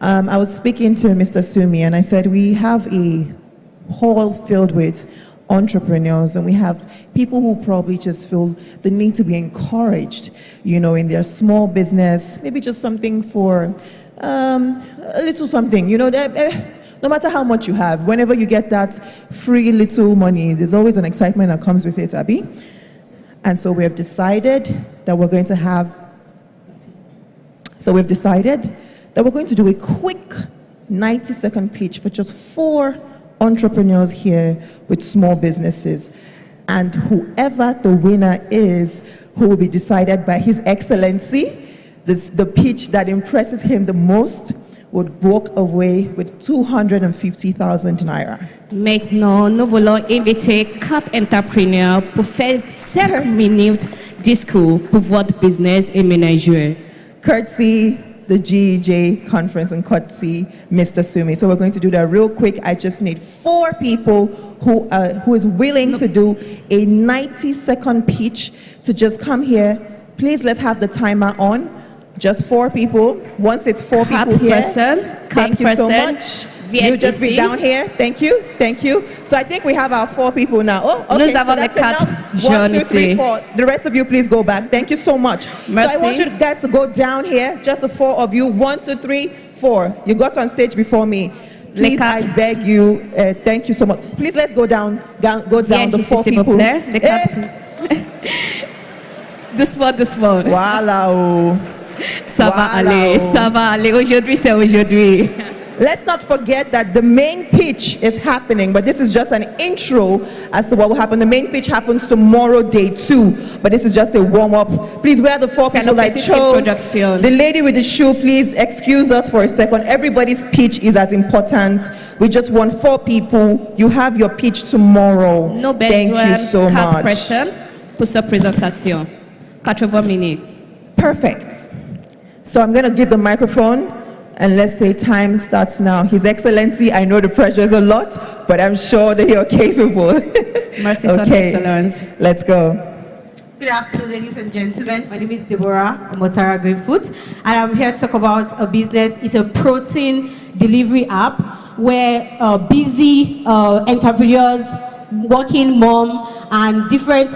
Speaker 13: I was speaking to Mr. Sumi and I said we have a hall filled with entrepreneurs and we have people who probably just feel the need to be encouraged, you know, in their small business, maybe just something for a little something, you know, no matter how much you have, whenever you get that free little money, there's always an excitement that comes with it, Abby. And so we have decided that we're going to do a quick 90-second pitch for just 4 entrepreneurs here with small businesses. And whoever the winner is, who will be decided by His Excellency, the pitch that impresses him the most would walk away with 250,000 naira.
Speaker 10: Maintenant, nous voulons inviter 4 entrepreneurs pour faire 5 minutes discours pour votre business et ménageur.
Speaker 13: Courtesy the GEJ conference and courtesy Mr. Sumi. So we're going to do that real quick. I just need 4 people who is willing to do a 90-second pitch to just come here. Please, let's have the timer on. Just 4 people. Once it's 4 people here, thank you so much. You just be down here. Thank you. Thank you. So I think we have our 4 people now. Oh, okay. So that's enough. 1, 2, 3, 4. The rest of you, please go back. Thank you so much.
Speaker 10: Merci.
Speaker 13: So I want you guys to go down here. Just the 4 of you. 1, 2, 3, 4. You got on stage before me. Please, I beg you. Thank you so much. Please, let's go down. Go down. The 4 people.
Speaker 10: Doucement, doucement.
Speaker 13: Voilà.
Speaker 10: Ça va aller. Aujourd'hui, c'est aujourd'hui.
Speaker 13: Let's not forget that the main pitch is happening, but this is just an intro as to what will happen. The main pitch happens tomorrow, day 2, but this is just a warm-up. Please, where are the 4 people I chose? The lady with the shoe, please excuse us for a second. Everybody's pitch is as important. We just want 4 people. You have your pitch tomorrow. Thank you so much.
Speaker 10: Personnes pour cette présentation. 80 minutes.
Speaker 13: Perfect. So I'm going to give the microphone And let's say time starts now. His Excellency, I know the pressure is a lot, but I'm sure that you're capable.
Speaker 10: Merci, Son Excellence.
Speaker 13: Let's go.
Speaker 15: Good afternoon, ladies and gentlemen. My name is Deborah Omotara Greenfoot, and I'm here to talk about a business. It's a protein delivery app where busy entrepreneurs, working mom, and different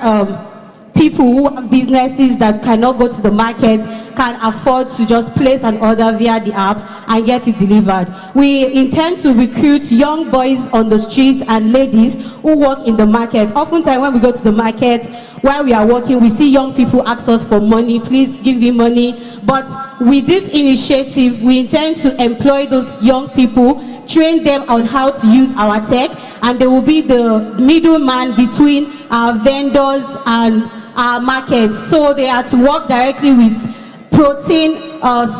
Speaker 15: people who have businesses that cannot go to the market can afford to just place an order via the app and get it delivered. We intend to recruit young boys on the streets and ladies who work in the market. Oftentimes when we go to the market, while we are working, we see young people ask us for money, please give me money. But with this initiative, we intend to employ those young people, train them on how to use our tech, and they will be the middleman between our vendors and our markets. So they are to work directly with protein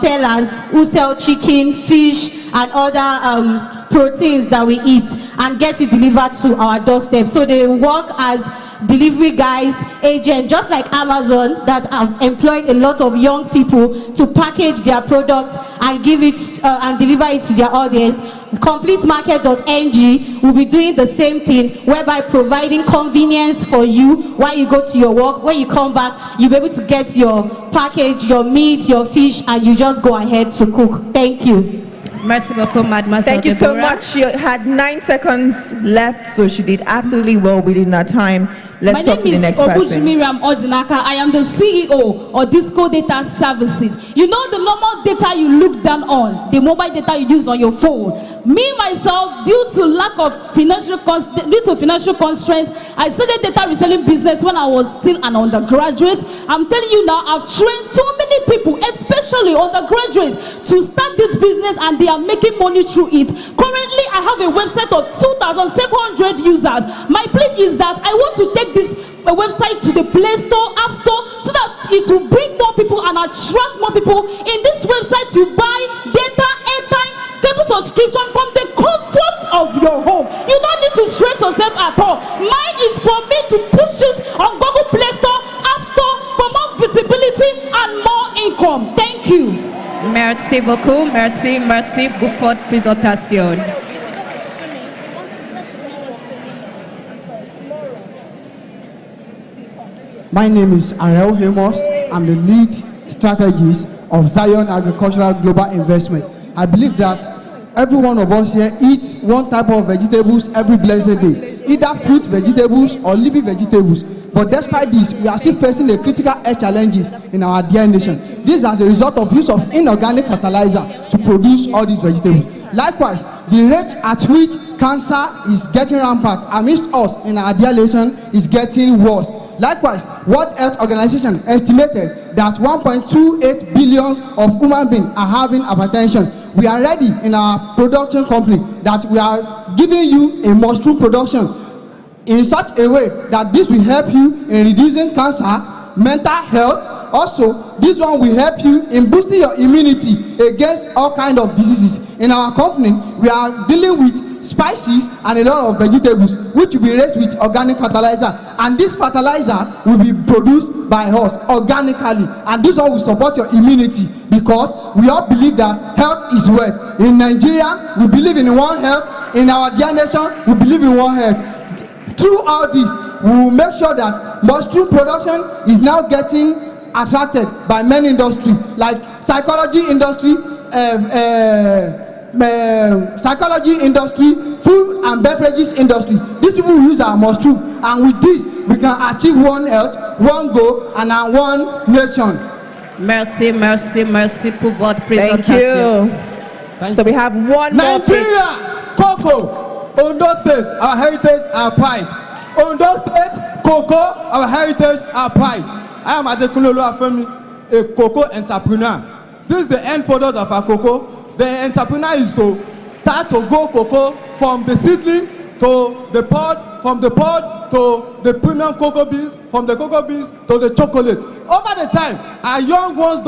Speaker 15: sellers who sell chicken, fish, and other proteins that we eat, and get it delivered to our doorstep. So they work as delivery guys, agents, just like Amazon, that have employed a lot of young people to package their product and give it and deliver it to their audience. CompleteMarket.ng will be doing the same thing, whereby providing convenience for you while you go to your work. When you come back, you'll be able to get your package, your meat, your fish, and you just go ahead to cook. Thank you.
Speaker 10: Merci beaucoup, mademoiselle.
Speaker 13: Thank you so much. She had 9 seconds left, so she did absolutely well within that time. Let's talk to the next person.
Speaker 16: My name is Miriam Odinaka. I am the CEO of Disco Data Services. You know the normal data you look down on, the mobile data you use on your phone. Me, myself, due to lack of financial constraints, I started data reselling business when I was still an undergraduate. I'm telling you now, I've trained so many people, especially undergraduates, to start this business, and they are making money through it. Currently, I have a website of 2,700 users. My plea is that I want to take this website to the Play Store, App Store, so that it will bring more people and attract more people. In this website, you buy data, airtime, cable subscription from the comfort of your home. You don't need to stress yourself at all. Mine is for me to push it on Google Play Store, App Store, for more visibility and more income. Thank you.
Speaker 10: Merci beaucoup. Merci pour votre présentation.
Speaker 17: My name is Ariel Hemos. I'm the lead strategist of Zion Agricultural Global Investment. I believe that every one of us here eats one type of vegetables every blessed day, either fruit vegetables or leafy vegetables. But despite this, we are still facing the critical health challenges in our dear nation. This is as a result of use of inorganic fertilizer to produce all these vegetables. Likewise, the rate at which cancer is getting rampant amidst us in our dear nation is getting worse. Likewise, World Health Organization estimated that 1.28 billion of human beings are having hypertension. We are ready in our production company that we are giving you a mushroom production in such a way that this will help you in reducing cancer, mental health. Also, this one will help you in boosting your immunity against all kinds of diseases. In our company, we are dealing with spices and a lot of vegetables which will be raised with organic fertilizer, and this fertilizer will be produced by us organically, and this one will support your immunity, because we all believe that health is wealth. In Nigeria, we believe in one health. In our dear nation, we believe in one health. Through all this, we will make sure that mushroom production is now getting attracted by many industries like psychology industry, food and beverages industry. These people will use our mushroom, and with this we can achieve one health, one goal, and one nation.
Speaker 10: Merci pour votre
Speaker 13: présentation. Thank you. So we have one more pitch.
Speaker 18: Nigeria, cocoa. Ondo State, our heritage, our pride. Ondo State, cocoa, our heritage, our pride. I am Adekunle Afemi, a cocoa entrepreneur. This is the end product of our cocoa. The entrepreneur is to start to grow cocoa from the seedling to the pod, from the pod to the premium cocoa beans, from the cocoa beans to the chocolate. Over the time, our young ones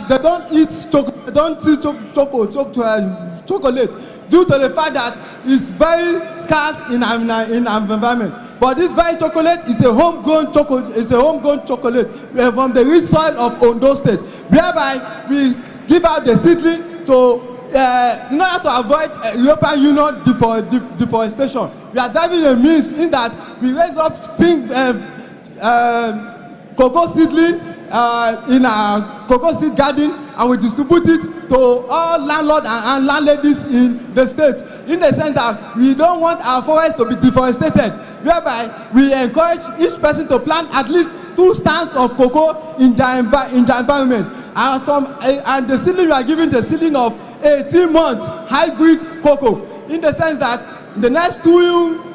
Speaker 18: they don't eat chocolate, they don't see chocolate due to the fact that it's very scarce in our environment. But this very chocolate is a homegrown chocolate. It's a homegrown chocolate from the rich soil of Ondo State, whereby we give out the seedling in order to avoid European Union deforestation. We are driving a means in that we raise up cocoa seedling in our cocoa seed garden, and we distribute it to all landlords and landladies in the state, in the sense that we don't want our forests to be deforested, whereby we encourage each person to plant at least 2 stands of cocoa in their environment. And the seedling we are giving the seedling of 18 months hybrid cocoa, in the sense that the next 2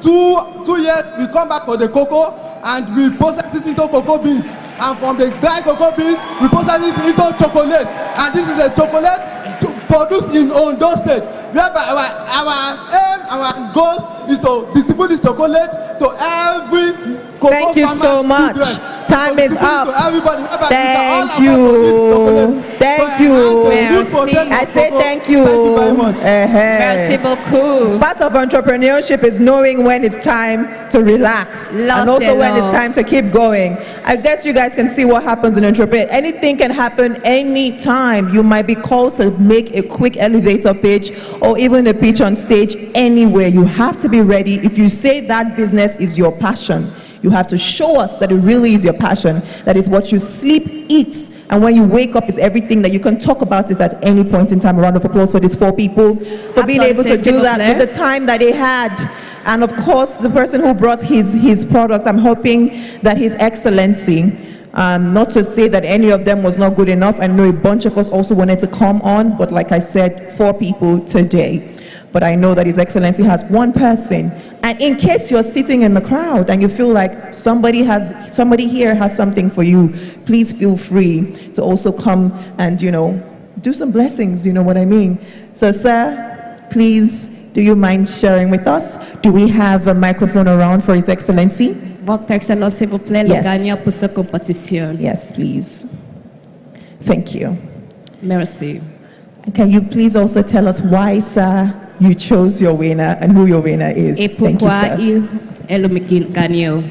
Speaker 18: years we come back for the cocoa and we process it into cocoa beans, and from the dry cocoa beans we process it into chocolate, and this is a chocolate produced in Ondo State, whereby our aim, our goal is to distribute this chocolate to every cocoa
Speaker 13: Thank you so much.
Speaker 18: children.
Speaker 13: Time is up.
Speaker 18: Everybody,
Speaker 13: Thank you. Thank you.
Speaker 10: Merci.
Speaker 13: I say thank you.
Speaker 18: Thank you very much.
Speaker 10: Merci beaucoup.
Speaker 13: Part of entrepreneurship is knowing when it's time to relax and also when it's time to keep going. I guess you guys can see what happens in entrepreneurship. Anything can happen anytime. You might be called to make a quick elevator pitch or even a pitch on stage anywhere. You have to be ready. If you say that business is your passion, you have to show us that it really is your passion, that is what you sleep, eat, and when you wake up is everything, that you can talk about it at any point in time. A round of applause for these 4 people for being able to do that with the time that they had. And of course, the person who brought his product, I'm hoping that His Excellency, not to say that any of them was not good enough. I know a bunch of us also wanted to come on, but like I said, 4 people today. But I know that His Excellency has 1 person. And in case you're sitting in the crowd and you feel like somebody here has something for you, please feel free to also come and, do some blessings, you know what I mean? So, sir, please, do you mind sharing with us? Do we have a microphone around for His Excellency?
Speaker 10: Votre Excellence, s'il vous plaît, le gagnant pour cette compétition.
Speaker 13: Yes, please. Thank you.
Speaker 10: Merci.
Speaker 13: And can you please also tell us why, sir, you chose your winner and who your winner is?
Speaker 10: Et
Speaker 13: Thank you,
Speaker 10: pourquoi
Speaker 13: sir.
Speaker 10: il est le gagnant?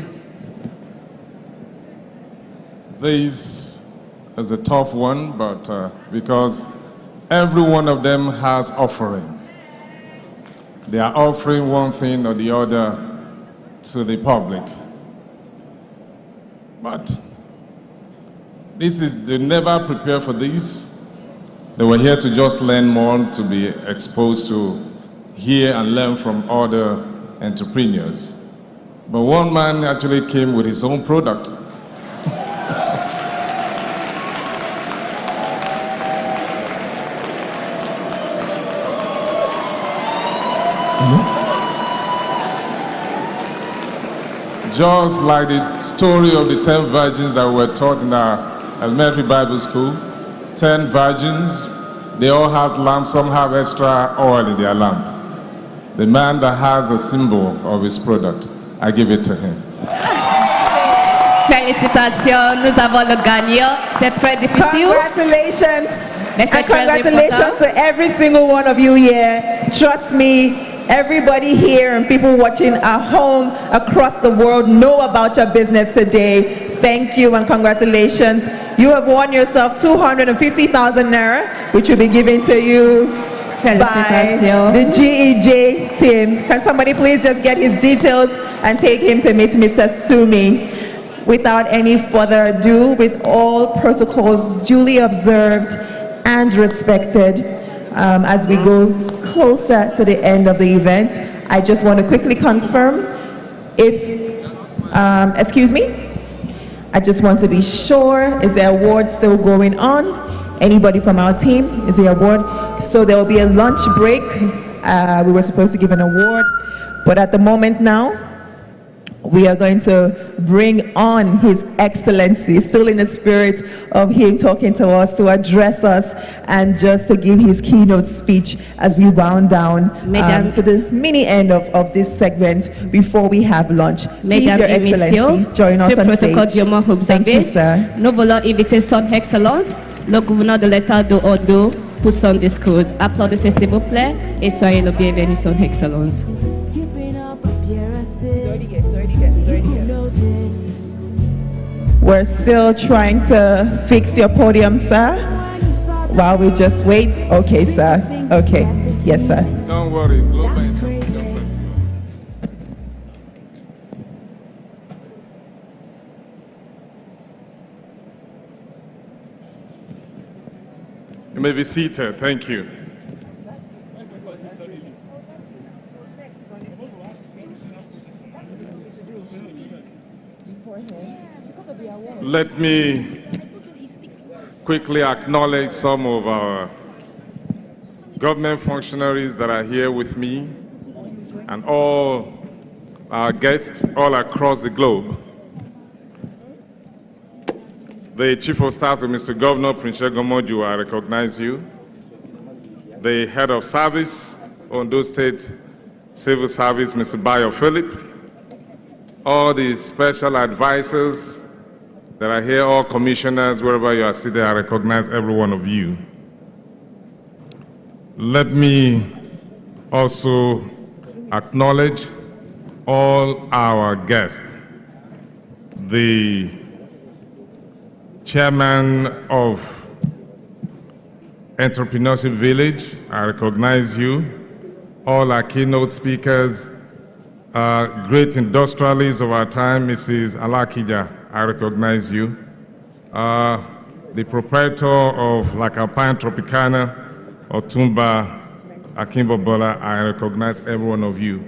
Speaker 19: This is a tough one, but because every one of them has offering. They are offering one thing or the other to the public. But they never prepare for this. They were here to just learn more, to be exposed to hear and learn from other entrepreneurs. But one man actually came with his own product. Just like the story of the 10 virgins that were taught in our elementary Bible school, 10 virgins, they all have lamps, some have extra oil in their lamp. The man that has a symbol of his product, I give it to him.
Speaker 10: Félicitations, nous avons le gagnant. C'est très difficile.
Speaker 13: Congratulations.
Speaker 10: Mais c'est
Speaker 13: And
Speaker 10: très
Speaker 13: congratulations
Speaker 10: important.
Speaker 13: to every single one of you here. Trust me, everybody here and people watching at home across the world know about your business today. Thank you and congratulations. You have won yourself 250,000 naira, which will be given to you by the GEJ team. Can somebody please just get his details and take him to meet Mr. Sumi? Without any further ado, with all protocols duly observed and respected, as we go closer to the end of the event, I just want to quickly confirm if, excuse me, I just want to be sure, is the award still going on? Anybody from our team, is the award? So there will be a lunch break. We were supposed to give an award, but at the moment now, we are going to bring on His Excellency, still in the spirit of him talking to us, to address us, and just to give his keynote speech as we round down to the mini end of this segment before we have lunch. Please,
Speaker 10: Mesdames
Speaker 13: Your
Speaker 10: et messieurs,
Speaker 13: Excellency, join us
Speaker 10: ce
Speaker 13: on
Speaker 10: protocole
Speaker 13: stage.
Speaker 10: durement que vous
Speaker 13: Thank you,
Speaker 10: avez,
Speaker 13: sir.
Speaker 10: nous voulons inviter Son Excellence, le gouverneur de l'État de Ondo, pour son discours. Applaudissez s'il vous plaît et soyez le bienvenu, Son Excellence.
Speaker 13: We're still trying to fix your podium, sir. while we just wait. Okay, sir. Okay. Yes, sir.
Speaker 19: Don't worry. Global Entrepreneurship Festival. You may be seated. Thank you. Let me quickly acknowledge some of our government functionaries that are here with me and all our guests all across the globe. The Chief of Staff to Mr. Governor, Prince Gomoju, I recognize you. The Head of Service, Ondo State Civil Service, Mr. Bayo Philip. All the special advisors that are here, all commissioners, wherever you are seated, I recognize every one of you. Let me also acknowledge all our guests. The Chairman of Entrepreneurship Village, I recognize you. All our keynote speakers, great industrialists of our time, Mrs. Alakija, I recognize you. The proprietor of Lakapine Tropicana, Otumba Akimbobola, I recognize every one of you.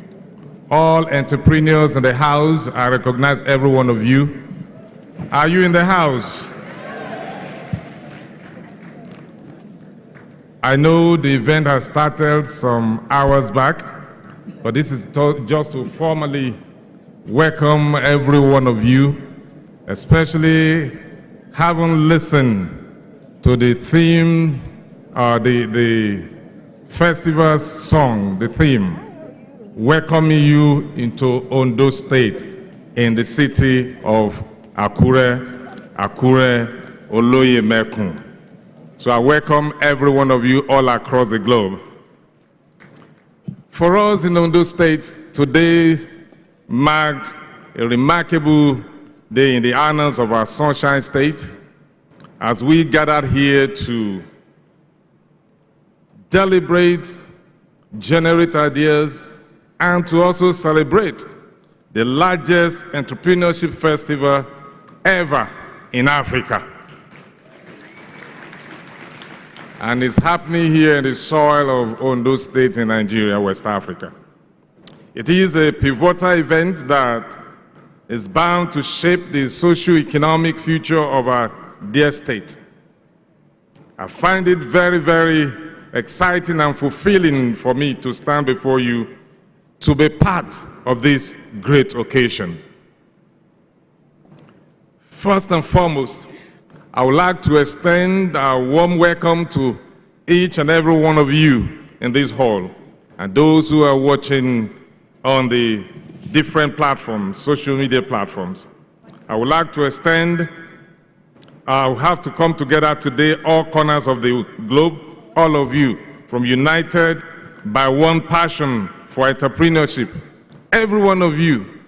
Speaker 19: All entrepreneurs in the house, I recognize every one of you. Are you in the house? I know the event has started some hours back, but this is just to formally welcome every one of you, especially having listened to the theme, the festival's song, the theme, welcoming you into Ondo State in the city of Akure, Oloye Mekun. So I welcome every one of you all across the globe. For us in Ondo State, today marks a remarkable day in the annals of our Sunshine State as we gathered here to deliberate, generate ideas, and to also celebrate the largest entrepreneurship festival ever in Africa. And it's happening here in the soil of Ondo State in Nigeria, West Africa. It is a pivotal event that is bound to shape the socio-economic future of our dear state. I find it very, very exciting and fulfilling for me to stand before you to be part of this great occasion. First and foremost, I would like to extend a warm welcome to each and every one of you in this hall and those who are watching on the different platforms, social media platforms. I would like to extend, we have to come together today, all corners of the globe, all of you, from united by one passion for entrepreneurship. Every one of you,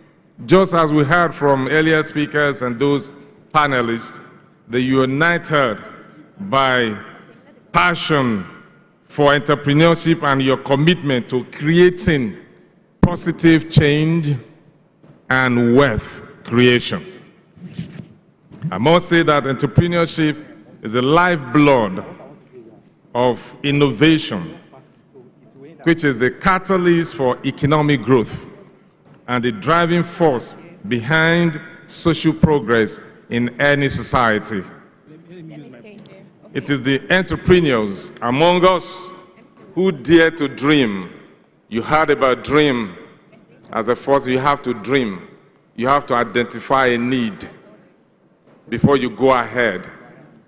Speaker 19: just as we heard from earlier speakers and those panelists, that you are united by passion for entrepreneurship and your commitment to creating positive change and wealth creation. I must say that entrepreneurship is the lifeblood of innovation, which is the catalyst for economic growth and the driving force behind social progress in any society. It is the entrepreneurs among us who dare to dream. You heard about dream. As a first, you have to dream. You have to identify a need before you go ahead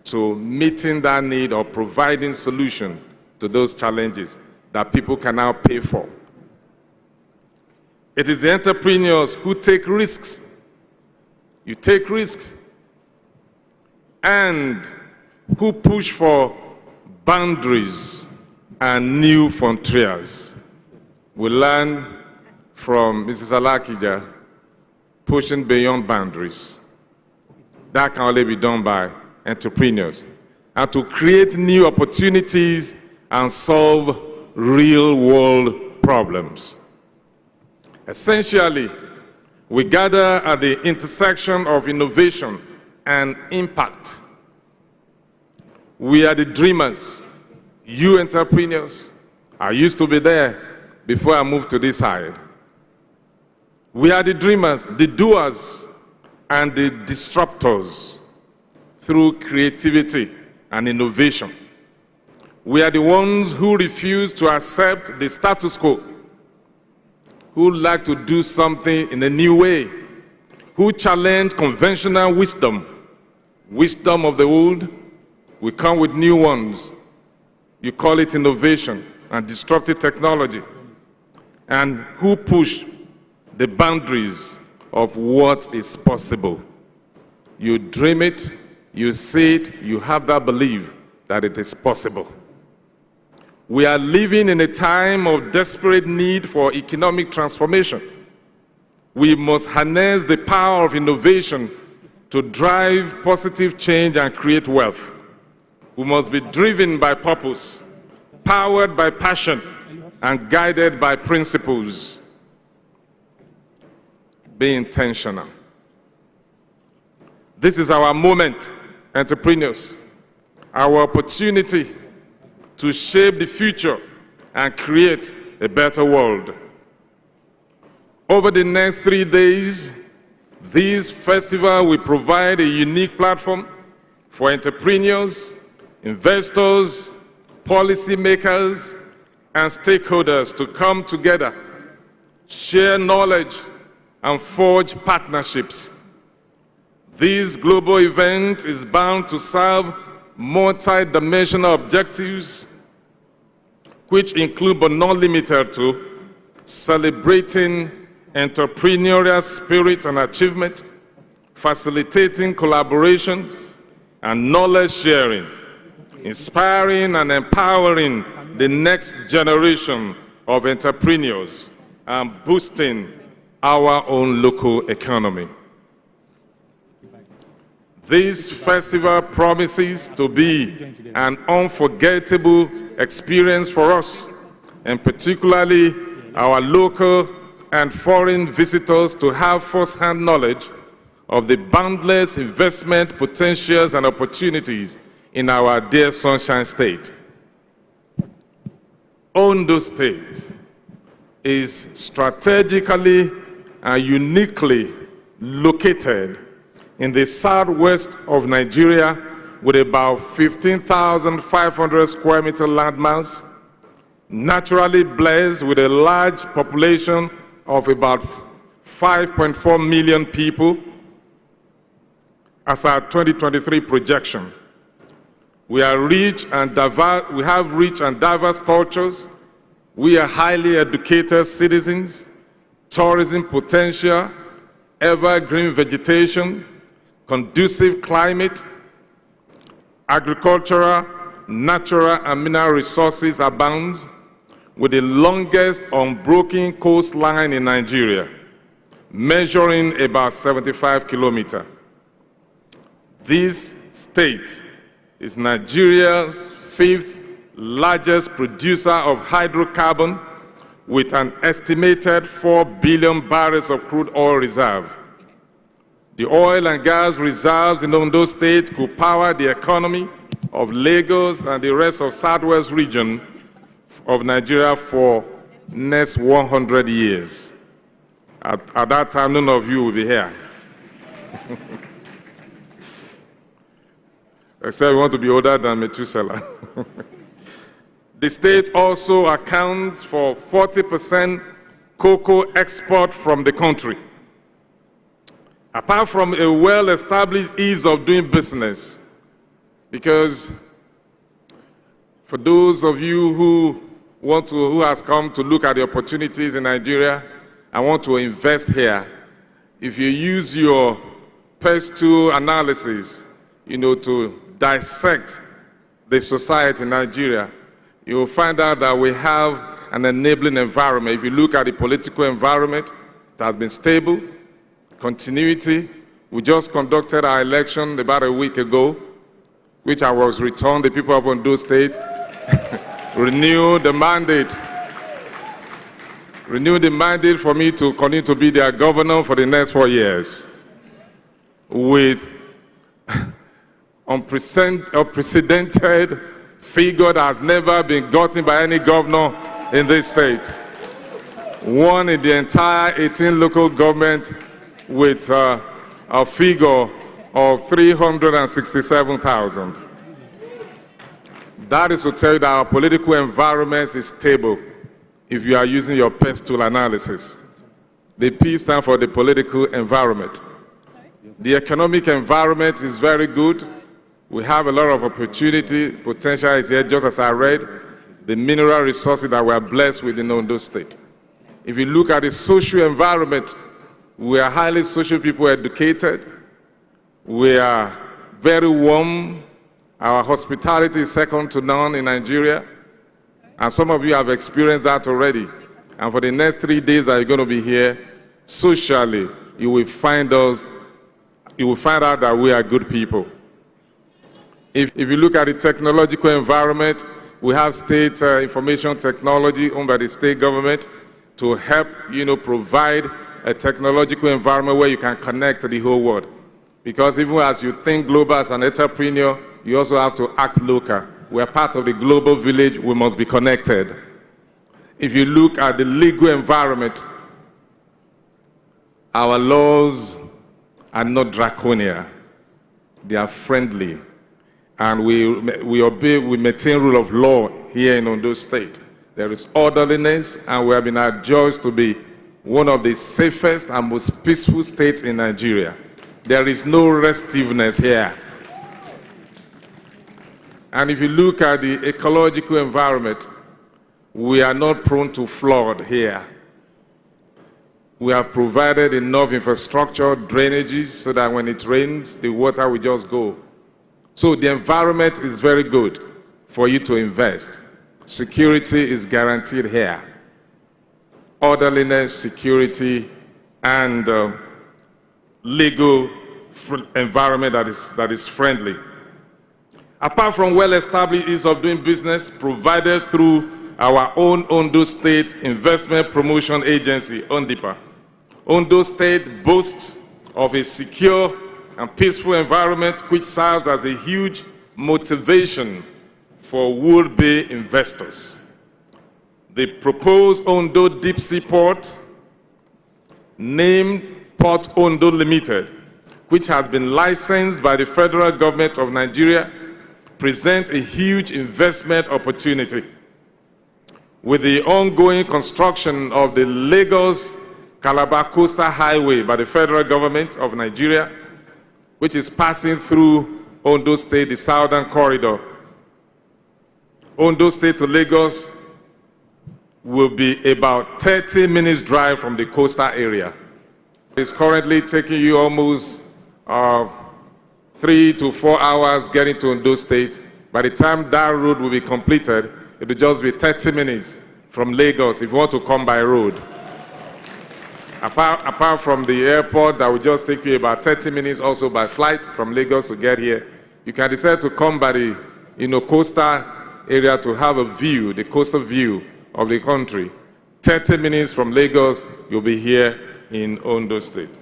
Speaker 19: to meeting that need or providing solution to those challenges that people can now pay for. It is the entrepreneurs who take risks. You take risks and who push for boundaries and new frontiers. We learn from Mrs. Alakija, pushing beyond boundaries. That can only be done by entrepreneurs. and to create new opportunities and solve real-world problems. Essentially, we gather at the intersection of innovation and impact. We are the dreamers, you entrepreneurs. I used to be there before I moved to this side. We are the dreamers, the doers, and the disruptors through creativity and innovation. We are the ones who refuse to accept the status quo, who like to do something in a new way, who challenge conventional wisdom of the old. We come with new ones. You call it innovation and disruptive technology, and who push the boundaries of what is possible. You dream it, you see it, you have that belief that it is possible. We are living in a time of desperate need for economic transformation. We must harness the power of innovation to drive positive change and create wealth. We must be driven by purpose, powered by passion, and guided by principles. Be intentional. This is our moment, entrepreneurs, our opportunity to shape the future and create a better world. Over the next 3 days, this festival will provide a unique platform for entrepreneurs, investors, policymakers, and stakeholders to come together, share knowledge, and forge partnerships. This global event is bound to serve multi-dimensional objectives, which include but not limited to celebrating entrepreneurial spirit and achievement, facilitating collaboration and knowledge sharing, inspiring and empowering the next generation of entrepreneurs, and boosting our own local economy. This festival promises to be an unforgettable experience for us, and particularly our local and foreign visitors to have first-hand knowledge of the boundless investment potentials and opportunities in our dear Sunshine State. Ondo State is strategically and uniquely located in the southwest of Nigeria with about 15,500 square meter landmass, naturally blessed with a large population of about 5.4 million people as our 2023 projection. We are rich and diverse, we have rich and diverse cultures. We are highly educated citizens, tourism potential, evergreen vegetation, conducive climate, agricultural, natural and mineral resources abound, with the longest unbroken coastline in Nigeria, measuring about 75 kilometers. This state is Nigeria's 5th largest producer of hydrocarbon, with an estimated 4 billion barrels of crude oil reserve. The oil and gas reserves in Ondo State could power the economy of Lagos and the rest of Southwest region of Nigeria for next 100 years. At that time, none of you will be here. Except we want to be older than Methuselah. The state also accounts for 40% cocoa export from the country. Apart from a well-established ease of doing business, because for those of you who has come to look at the opportunities in Nigeria and want to invest here, if you use your PES2 analysis, to dissect the society in Nigeria, you will find out that we have an enabling environment. If you look at the political environment, it has been stable, continuity. We just conducted our election about a week ago. which I was returned, the people of Ondo State, renew the mandate for me to continue to be their governor for the next 4 years with unprecedented figure that has never been gotten by any governor in this state. One in the entire 18 local government with a figure of 367,000. That is to tell you that our political environment is stable if you are using your PES tool analysis. The P stands for the political environment. The economic environment is very good. We have a lot of opportunity. Potential is here, just as I read, the mineral resources that we are blessed with in Ondo State. If you look at the social environment, we are highly social people, educated. We are very warm. Our hospitality is second to none in Nigeria. And some of you have experienced that already. And for the next 3 days that you're going to be here, socially, you will find out that we are good people. If you look at the technological environment, we have state information technology owned by the state government to help, provide a technological environment where you can connect to the whole world. Because even as you think global as an entrepreneur, you also have to act local. We are part of the global village, we must be connected. If you look at the legal environment, our laws are not draconian, they are friendly. And we maintain rule of law here in Ondo State. There is orderliness, and we have been adjudged to be one of the safest and most peaceful states in Nigeria. There is no restiveness here. And if you look at the ecological environment, we are not prone to flood here. We have provided enough infrastructure, drainages, so that when it rains, the water will just go. So the environment is very good for you to invest. Security is guaranteed here. Orderliness, security, and legal environment that is friendly. Apart from well-established ease of doing business provided through our own Ondo State Investment Promotion Agency, ONDIPA. Ondo State boasts of a secure and peaceful environment which serves as a huge motivation for would-be investors. The proposed Ondo Deep Sea Port, named Port Ondo Limited, which has been licensed by the federal government of Nigeria, presents a huge investment opportunity. With the ongoing construction of the Lagos-Calabar Coastal Highway by the federal government of Nigeria, which is passing through Ondo State, the southern corridor. Ondo State to Lagos will be about 30 minutes drive from the coastal area. It's currently taking you almost 3 to 4 hours getting to Ondo State. By the time that road will be completed, it will just be 30 minutes from Lagos if you want to come by road. Apart from the airport, that will just take you about 30 minutes also by flight from Lagos to get here. You can decide to come by the coastal area to have a view, the coastal view of the country. 30 minutes from Lagos, you'll be here in Ondo State.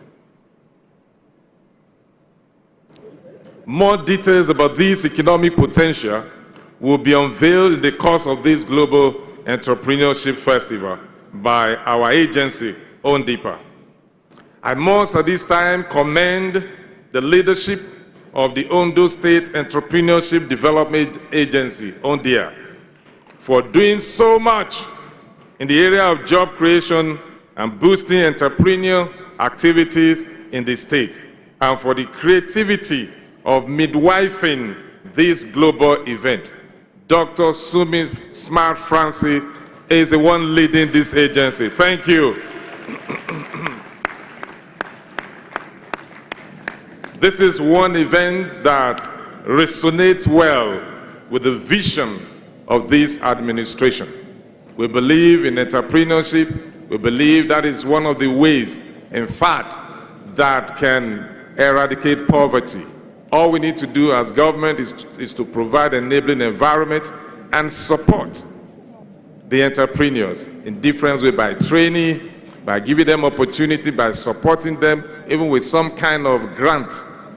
Speaker 19: More details about this economic potential will be unveiled in the course of this Global Entrepreneurship Festival by our agency, ONDIPA. I must at this time commend the leadership of the Ondo State Entrepreneurship Development Agency, ONDIA, for doing so much in the area of job creation and boosting entrepreneurial activities in the state, and for the creativity of midwifing this global event. Dr. Sumi Smart Francis is the one leading this agency. Thank you. This is one event that resonates well with the vision of this administration. We believe in entrepreneurship. We believe that is one of the ways, in fact, that can eradicate poverty All we need to do as government is to provide enabling environment and support the entrepreneurs in different ways, by training, by giving them opportunity, by supporting them, even with some kind of grant.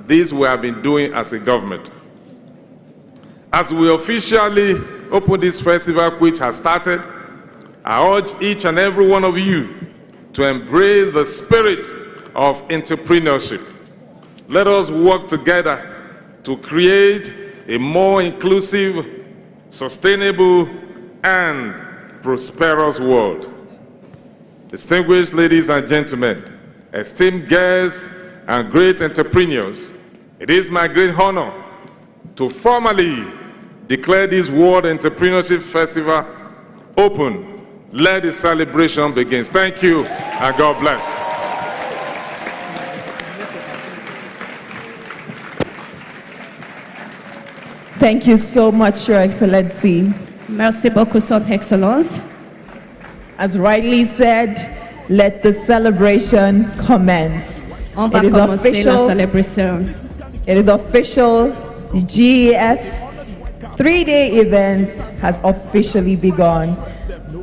Speaker 19: This we have been doing as a government. As we officially open this festival, which has started, I urge each and every one of you to embrace the spirit of entrepreneurship. Let us work together to create a more inclusive, sustainable, and prosperous world. Distinguished ladies and gentlemen, esteemed guests and great entrepreneurs, it is my great honor to formally declare this World Entrepreneurship Festival open. Let the celebration begin. Thank you, and God bless.
Speaker 13: Thank you so much, Your Excellency.
Speaker 10: Merci beaucoup, Son Excellence.
Speaker 13: As rightly said, let the celebration commence.
Speaker 10: On va commencer la célébration.
Speaker 13: It is official. The GEF 3-day event has officially begun.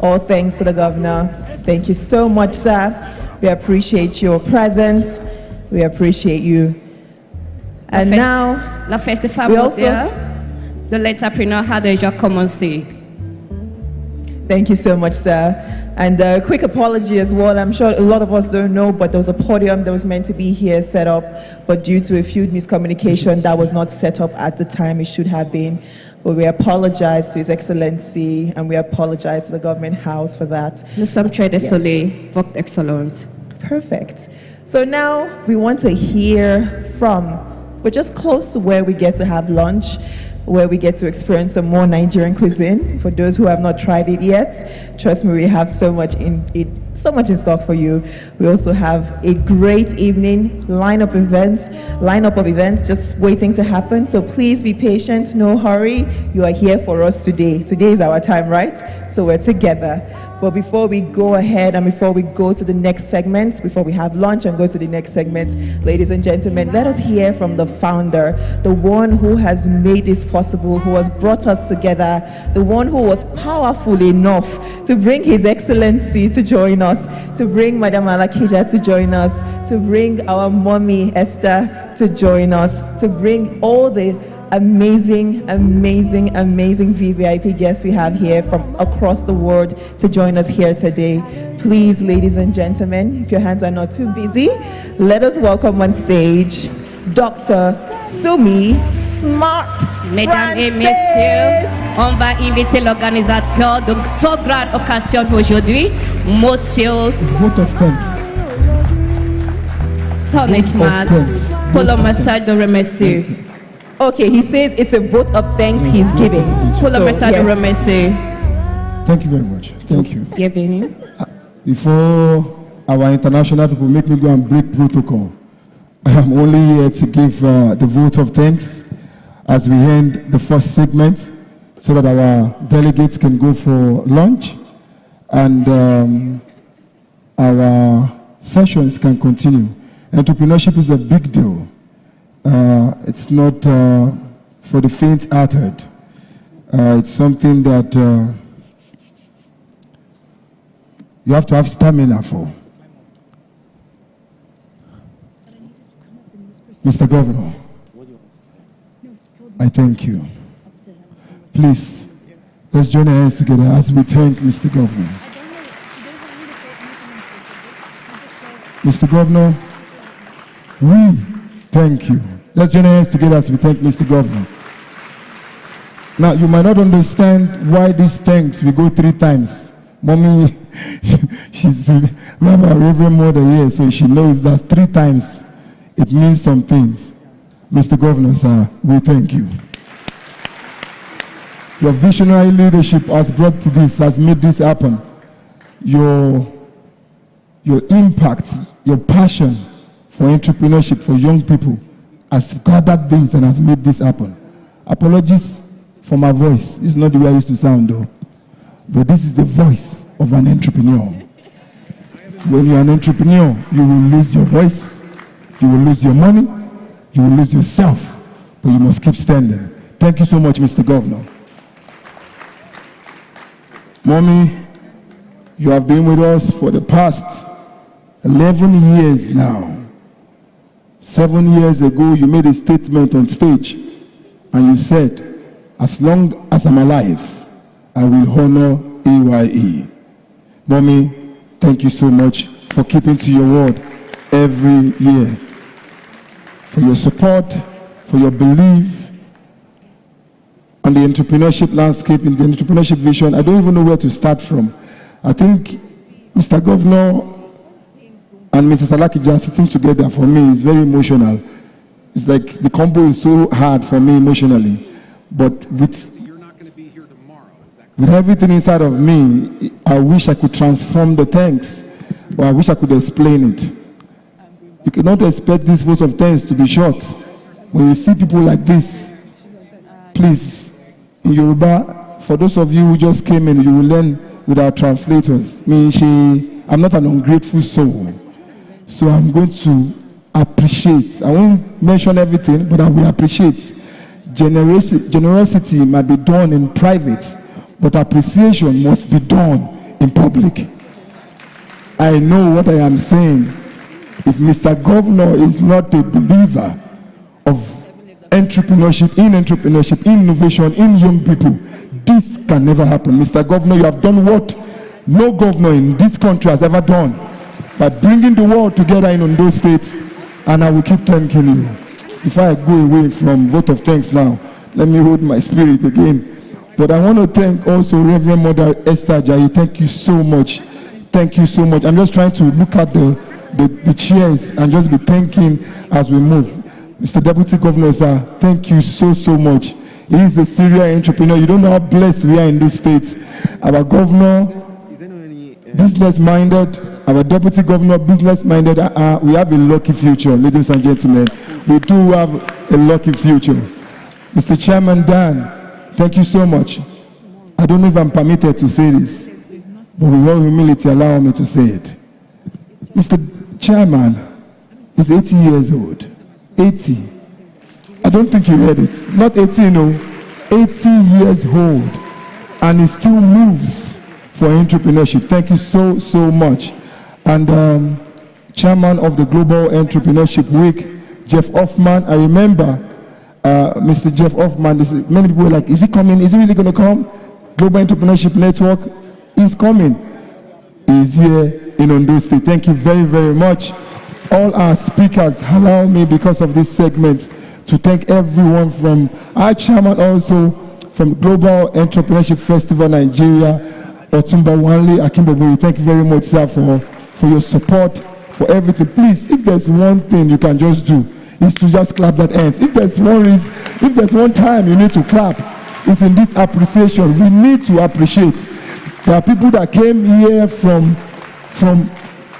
Speaker 13: All thanks to the governor. Thank you so much, sir. We appreciate your presence. We appreciate you. And now,
Speaker 10: la festival
Speaker 13: we also
Speaker 10: de l'entrepreneur a déjà commencé.
Speaker 13: Thank you so much, sir. And a quick apology as well. I'm sure a lot of us don't know, but there was a podium that was meant to be here set up, but due to a few miscommunication, that was not set up at the time it should have been. But we apologize to His Excellency, and we apologize to the government house for that.
Speaker 10: Nous sommes très désolés, Votre Excellence.
Speaker 13: Perfect. So now we want to hear from, we're just close to where we get to have lunch, where we get to experience some more Nigerian cuisine. For those who have not tried it yet, trust me, we have so much in stock for you. We also have a great evening lineup of events just waiting to happen. So please be patient, no hurry. You are here for us today. Today is our time, right? So we're together. But before we go ahead and before we go to the next segment, before we have lunch and go to the next segment, ladies and gentlemen, let us hear from the founder, the one who has made this possible, who has brought us together, the one who was powerful enough to bring His Excellency to join us, to bring Madam Alakija to join us, to bring our mommy Esther to join us, to bring all the amazing VVIP guests we have here from across the world to join us here today. Please, ladies and gentlemen, if your hands are not too busy, let us welcome on stage Dr. Sumi Smart.
Speaker 10: Mesdames et messieurs, on va inviter l'organisateur de cette grande occasion aujourd'hui, Monsieur Sonny Smart, pour le message de remercier.
Speaker 13: Okay, he says it's a vote of thanks he's giving.
Speaker 10: Pour le message de remercier.
Speaker 20: Thank you very much. Thank you.
Speaker 10: Bienvenue.
Speaker 20: Before our international people make me go and break protocol, I'm only here to give the vote of thanks as we end the first segment so that our delegates can go for lunch and our sessions can continue. Entrepreneurship is a big deal. It's not for the faint-hearted. It's something that you have to have stamina for. Mr. Governor, I thank you. Please, let's join our hands together as we thank Mr. Governor. Mr. Governor, we thank you. Let's join our hands together as we thank Mr. Governor. Now, you might not understand why these thanks we go 3 times. Mommy, she's Rabbi Reverend Mother here, so she knows that 3 times it means some things. Mr. Governor, sir, we thank you. Your visionary leadership has brought to this, has made this happen. Your impact, your passion for entrepreneurship, for young people, has gathered things and has made this happen. Apologies for my voice. This is not the way I used to sound, though. But this is the voice of an entrepreneur. When you're an entrepreneur, you will lose your voice, you will lose your money, you will lose yourself. but you must keep standing. Thank you so much, Mr. Governor. Mommy, you have been with us for the past 11 years now. 7 years ago, you made a statement on stage, and you said, as long as I'm alive, I will honor AYE. Mommy, thank you so much for keeping to your word every year, for your support, for your belief on the entrepreneurship landscape, in the entrepreneurship vision. I don't even know where to start from. I think Mr. Governor and Mrs. Alakija sitting together for me is very emotional. It's like the combo is so hard for me emotionally. But with everything inside of me, I wish I could transform the thanks, or I wish I could explain it. You cannot expect this vote of thanks to be short. When you see people like this, please, in Yoruba, for those of you who just came in, you will learn with our translators. I'm not an ungrateful soul. So I'm going to appreciate. I won't mention everything, but I will appreciate. Generosity might be done in private, but appreciation must be done in public. I know what I am saying. If Mr. Governor is not a believer of entrepreneurship, in innovation, in young people, this can never happen. Mr. Governor, you have done what no governor in this country has ever done, by bringing the world together in Ondo State, and I will keep thanking you. Before I go away from vote of thanks now, let me hold my spirit again. But I want to thank also Reverend Mother Esther Ajayi. Thank you so much. Thank you so much. I'm just trying to look at the chairs and just be thanking as we move. Mr. Deputy Governor, sir, thank you so much. He is a serial entrepreneur. You don't know how blessed we are in this state. Our governor, business-minded. Our deputy governor, business-minded. We have a lucky future, ladies and gentlemen. We do have a lucky future. Mr. Chairman Dan, thank you so much. I don't know if I'm permitted to say this, but with all humility, allow me to say it. Mr. Chairman is 80 years old. 80. I don't think you heard it. Not 80, no. 80 years old. And he still moves for entrepreneurship. Thank you so much. And chairman of the Global Entrepreneurship Week, Jeff Hoffman. I remember Mr. Jeff Hoffman. Many people were like, is he coming? Is he really going to come? Global Entrepreneurship Network is coming. He's here in Ondo State. Thank you very much. All our speakers, allow me, because of this segment, to thank everyone from our chairman, also from Global Entrepreneurship Festival Nigeria, Otumba Wanle Akimboboyi. Thank you very much, sir, for your support, for everything. Please, if there's one thing you can just do, is to just clap that hands. If there's one time you need to clap, it's in this appreciation. We need to appreciate. There are people that came here from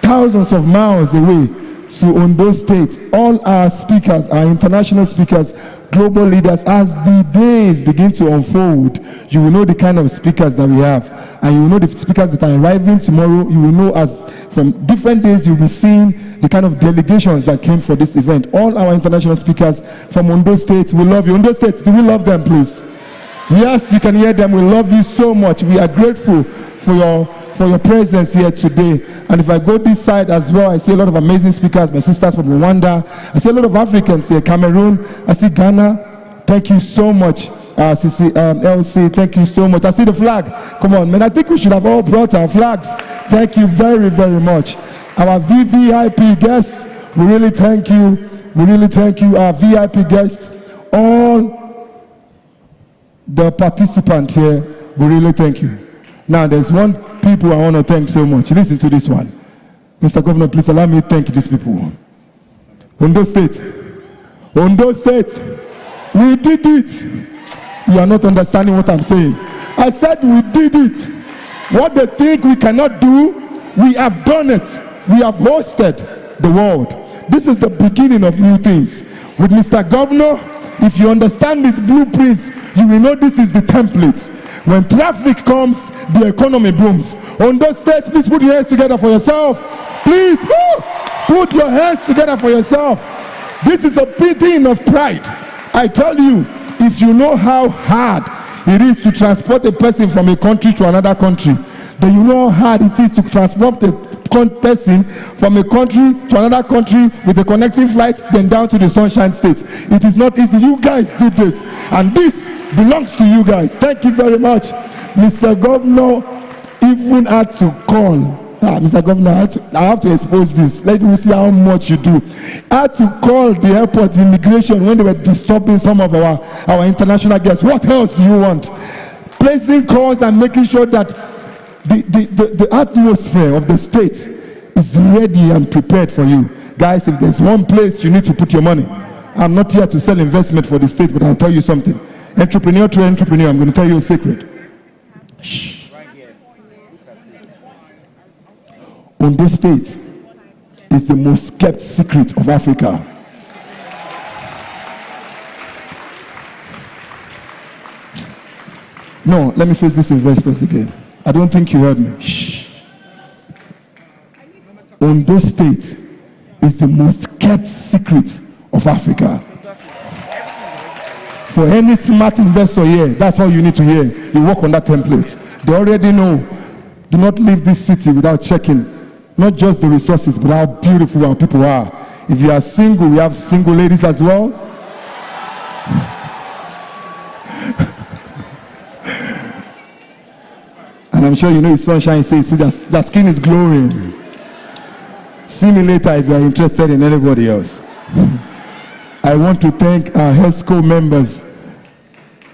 Speaker 20: thousands of miles away to Ondo State. All our speakers, our international speakers, global leaders, as the days begin to unfold, you will know the kind of speakers that we have. And you will know the speakers that are arriving tomorrow. You will know, as from different days, you'll be seeing the kind of delegations that came for this event. All our international speakers from Ondo State, we love you. Ondo State, do we love them, please? Yes, you can hear them. We love you so much. We are grateful for your presence here today. And if I go this side as well, I see a lot of amazing speakers, my sisters from Rwanda. I see a lot of Africans here, Cameroon. I see Ghana. Thank you so much. LC, thank you so much. I see the flag. Come on, man. I think we should have all brought our flags. Thank you very much. Our VVIP guests, we really thank you. We really thank you, our VIP guests. All the participants here, we really thank you. Now, there's one people I want to thank so much. Listen to this one. Mr. Governor, please allow me to thank these people. Ondo State. Ondo State. We did it. You are not understanding what I'm saying. I said we did it. What they think we cannot do, we have done it. We have hosted the world. This is the beginning of new things. With Mr. Governor, if you understand these blueprints, you will know this is the template. When traffic comes, the economy booms. Ondo State, please put your hands together for yourself. Please, put your hands together for yourself. This is a thing of pride. I tell you, if you know how hard it is to transport a person from a country to another country, then you know how hard it is to transport a person from a country to another country with a connecting flight, then down to the Sunshine State. It is not easy. You guys did this, and this belongs to you guys. Thank you very much. Mr. Governor even had to call. Mr. Governor, I have to expose this. Let me see how much you do. I had to call the airport immigration when they were disturbing some of our international guests. What else do you want? Placing calls and making sure that the atmosphere of the state is ready and prepared for you. Guys, if there's one place you need to put your money, I'm not here to sell investment for the state, but I'll tell you something. Entrepreneur to entrepreneur, I'm going to tell you a secret. Shh. Ondo State is the most kept secret of Africa. No, let me face these investors again. I don't think you heard me. Shh. Ondo State is the most kept secret of Africa. For any smart investor here, that's all you need to hear. You work on that template. They already know. Do not leave this city without checking not just the resources, but how beautiful our people are. If you are single, we have single ladies as well. And I'm sure you know it's Sunshine State, so that skin is glowing. See me later if you are interested in anybody else. I want to thank our ESCO members.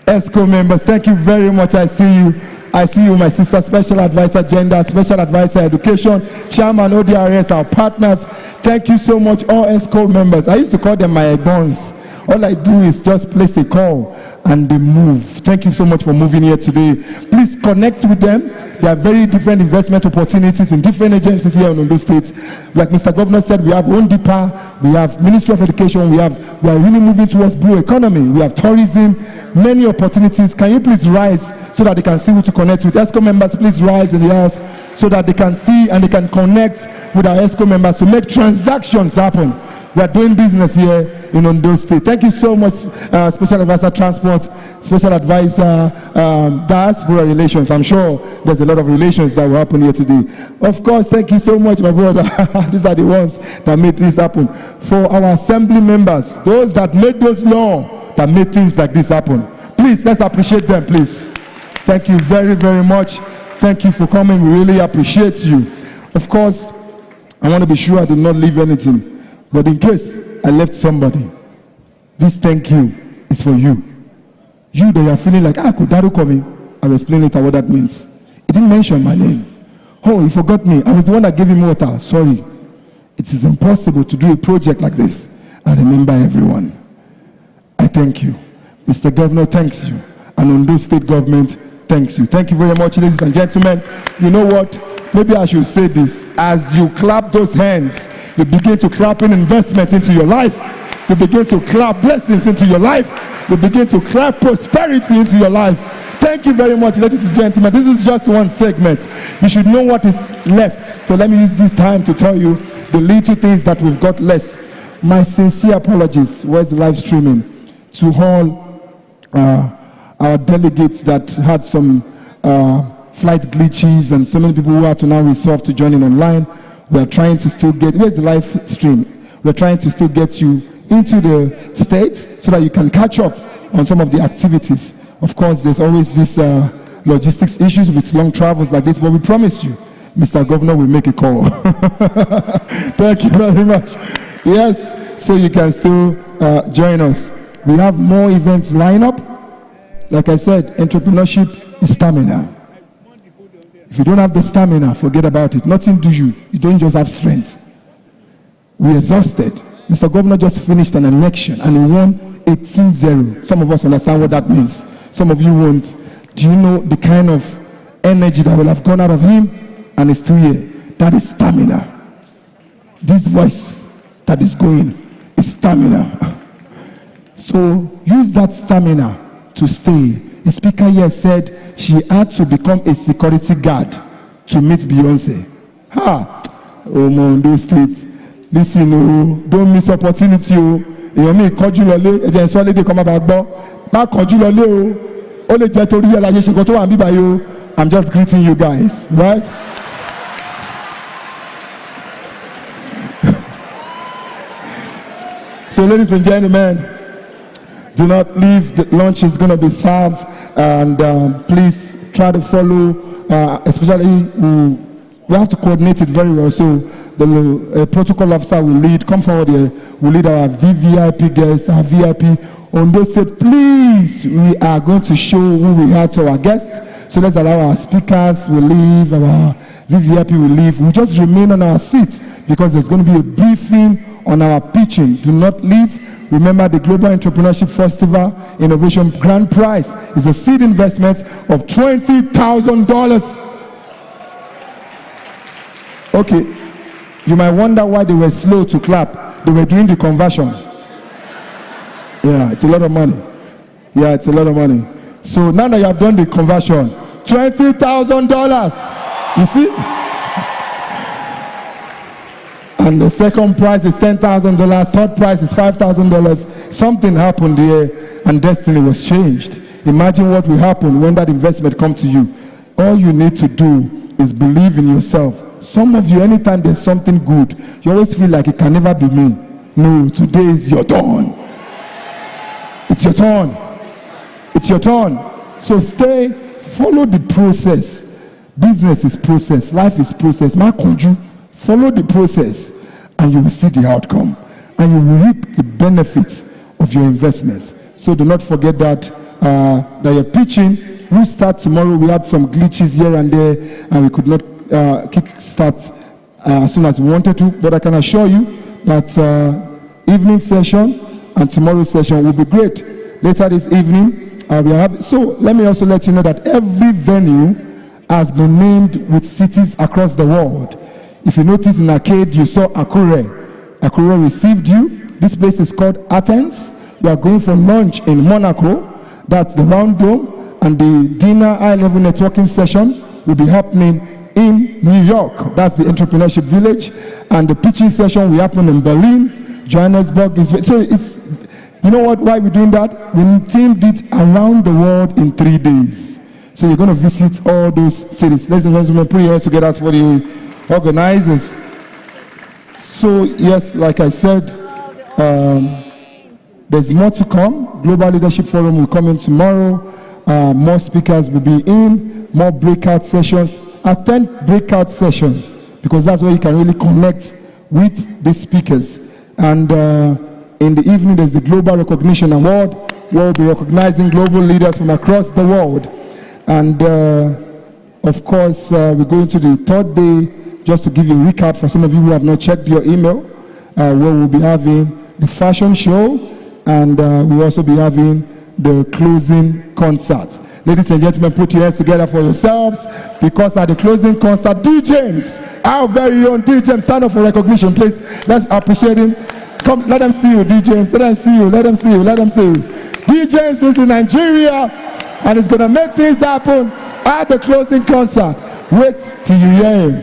Speaker 20: ESCO members, thank you very much. I see you. I see you, my sister, Special Advisor Gender, Special Advisor Education, Chairman ODRS, our partners. Thank you so much, all ESCO members. I used to call them my bonds. All I do is just place a call and they move. Thank you so much for moving here today. Please connect with them. There are very different investment opportunities in different agencies here in Ondo State. Like Mr. Governor said, we have ONDIPA, we have Ministry of Education, we are really moving towards blue economy. We have tourism, many opportunities. Can you please rise so that they can see who to connect with? ESCO members, please rise in the house so that they can see and they can connect with our ESCO members to make transactions happen. We are doing business here in Ondo State. Thank you so much, Special Advisor Transport, Special Advisor Diaspora Relations. I'm sure there's a lot of relations that will happen here today. Of course, thank you so much, my brother. These are the ones that made this happen. For our assembly members, those that made those laws that made things like this happen. Please, let's appreciate them, please. Thank you very, very much. Thank you for coming. We really appreciate you. Of course, I want to be sure I did not leave anything. But in case I left somebody, this thank you is for you. You that are feeling like, could Daru come in? I'll explain later what that means. He didn't mention my name. Oh, he forgot me. I was the one that gave him water. Sorry. It is impossible to do a project like this and remember everyone. I thank you. Mr. Governor thanks you. And Ondo State government thanks you. Thank you very much, ladies and gentlemen. You know what? Maybe I should say this. As you clap those hands, you begin to clap in investment into your life. You begin to clap blessings into your life. You begin to clap prosperity into your life. Thank you very much, ladies and gentlemen. This is just one segment. You should know what is left. So let me use this time to tell you the little things that we've got less. My sincere apologies. Where's the live streaming? To all our delegates that had some flight glitches and so many people who had to now resolve to join in online. We are trying to still get, where's the live stream? We're trying to still get you into the States so that you can catch up on some of the activities. Of course, there's always this logistics issues with long travels like this, but we promise you, Mr. Governor will make a call. Thank you very much. Yes, so you can still join us. We have more events lined up. Like I said, entrepreneurship is stamina. If you don't have the stamina, forget about it. Nothing do you. You don't just have strength. We're exhausted. Mr. Governor just finished an election and he won 18-0. Some of us understand what that means. Some of you won't. Do you know the kind of energy that will have gone out of him? And it's still here. That is stamina. This voice that is going is stamina. So use that stamina to stay. The speaker here said she had to become a security guard to meet Beyonce. Oh, Ondo State. Listen, don't miss opportunity. èèyàn mi kọjú lọlé ẹ̀jẹ̀ ń sọ lédè kan máa bá gbọ́ má kọjú lọlé o ó lè jẹ́ torí ẹ̀ láyé ṣe nǹkan tó wà níbàyí o I'm just greeting you guys, right? So ladies and gentlemen, do not leave. The lunch is going to be served, and please try to follow, especially we have to coordinate it very well. So the protocol officer will lead. Come forward here. We'll lead our VVIP guests, our VIP. On those state, please, we are going to show who we are to our guests. So let's allow our speakers will leave, our VVIP will leave. We'll just remain on our seats because there's going to be a briefing on our pitching. Do not leave. Remember, the Global Entrepreneurship Festival Innovation Grand Prize is a seed investment of $20,000. Okay, you might wonder why they were slow to clap. They were doing the conversion. Yeah, it's a lot of money. Yeah, it's a lot of money. So now that you have done the conversion, $20,000. You see? And the second prize is $10,000. Third prize is $5,000. Something happened here, and destiny was changed. Imagine what will happen when that investment comes to you. All you need to do is believe in yourself. Some of you, anytime there's something good, you always feel like it can never be me. No, today is your turn. It's your turn. It's your turn. So stay, follow the process. Business is process. Life is process. Follow the process, and you will see the outcome, and you will reap the benefits of your investments. So do not forget that you're pitching. We'll start tomorrow. We had some glitches here and there, and we could not kick start as soon as we wanted to. But I can assure you that evening session and tomorrow's session will be great. Later this evening, so let me also let you know that every venue has been named with cities across the world. If you notice in Arcade, you saw Akure. Akure received you. This place is called Athens. You are going for lunch in Monaco. That's the Round Dome. And the dinner high-level networking session will be happening in New York. That's the Entrepreneurship Village. And the pitching session will happen in Berlin, Johannesburg. So it's, you know what? Why we're doing that? We teamed it around the world in 3 days. So you're going to visit all those cities. Ladies and gentlemen, put your hands together for the organizers. So yes, like I said, there's more to come. Global Leadership Forum will come in tomorrow. More speakers will be in, more breakout sessions. Attend breakout sessions because that's where you can really connect with the speakers. And in the evening, there's the Global Recognition Award, where we'll be recognizing global leaders from across the world. And of course, we're going to the third day. Just to give you a recap for some of you who have not checked your email, where we'll be having the fashion show, and we'll also be having the closing concert. Ladies and gentlemen, put your hands together for yourselves, because at the closing concert, D. James, our very own D. James, stand up for recognition, please. Let's appreciate him. Come, let them see you, D. James. Let them see you, let them see you, let them see you. D. James is in Nigeria, and he's going to make things happen at the closing concert. Wait till you hear him.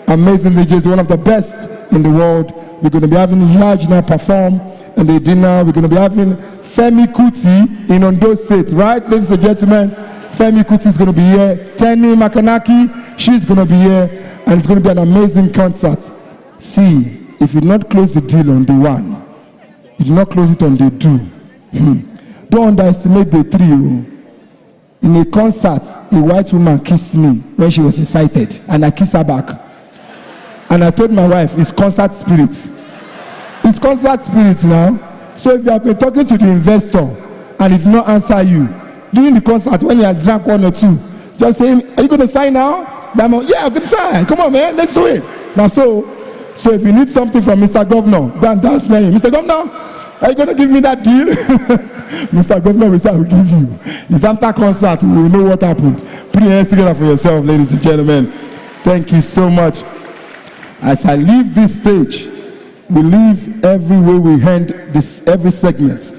Speaker 20: Amazing DJs, one of the best in the world. We're going to be having Yajna perform in the dinner. We're going to be having Femi Kuti in Ondo State, right, ladies and gentlemen? Femi Kuti is going to be here. Tenny Makanaki, she's going to be here. And it's going to be an amazing concert. See, if you not close the deal on day one, you do not close it on day two. Don't underestimate day three. In a concert, a white woman kissed me when she was excited, and I kissed her back. And I told my wife, it's concert spirit. It's concert spirit now. So if you have been talking to the investor and he did not answer you during the concert when he has drank one or two, just say, are you going to sign now? Yeah, I'm going to sign. Come on, man, let's do it. Now, so if you need something from Mr. Governor, go and dance for him. Mr. Governor, are you going to give me that deal? Mr. Governor, we say, I will give you. It's after concert, we will know what happened. Put your hands together for yourself, ladies and gentlemen. Thank you so much. As I leave this stage, we leave every way we end this every segment,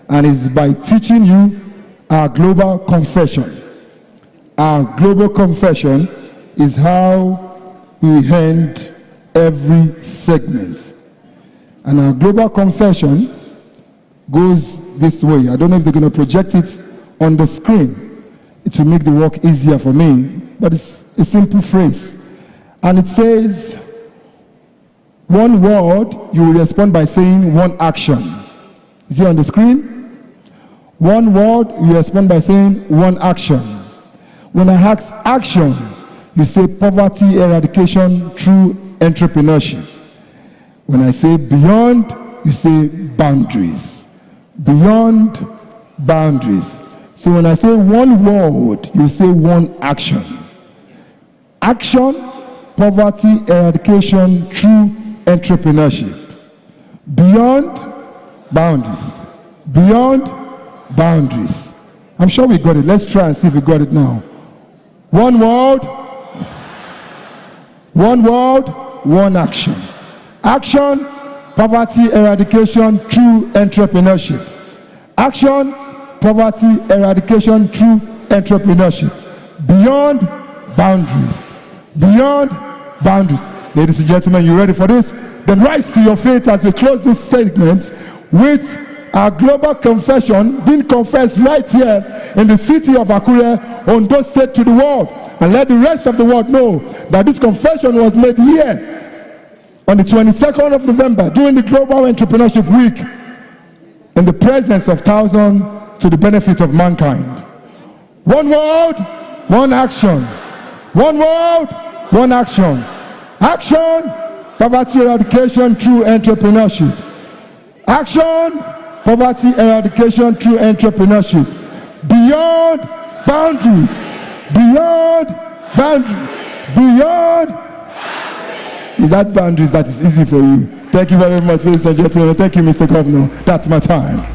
Speaker 20: and it's by teaching you our global confession. Our global confession is how we end every segment. And our global confession goes this way. I don't know if they're going to project it on the screen. It will make the work easier for me, but it's a simple phrase. And it says, one word, you will respond by saying one action. Is it on the screen? One word, you respond by saying one action. When I ask action, you say poverty eradication through entrepreneurship. When I say beyond, you say boundaries. Beyond boundaries. So when I say one word, you say one action. Action, poverty eradication through entrepreneurship. Beyond boundaries. Beyond boundaries. I'm sure we got it. Let's try and see if we got it now. One word, one action. Action, poverty eradication through entrepreneurship. Action, poverty eradication through entrepreneurship. Beyond boundaries. Beyond boundaries. Ladies and gentlemen, you ready for this? Then rise to your feet as we close this statement with our global confession being confessed right here in the city of Akure, Ondo State, to the world. And let the rest of the world know that this confession was made here on the 22nd of November during the Global Entrepreneurship Week in the presence of thousands to the benefit of mankind. One word, one action. One word, one action. Action, poverty eradication through entrepreneurship. Action, poverty eradication through entrepreneurship. Beyond boundaries. Beyond boundaries. Beyond. Is that boundaries that is easy for you? Thank you very much, ladies and gentlemen. Thank you, Mr. Governor. That's my time.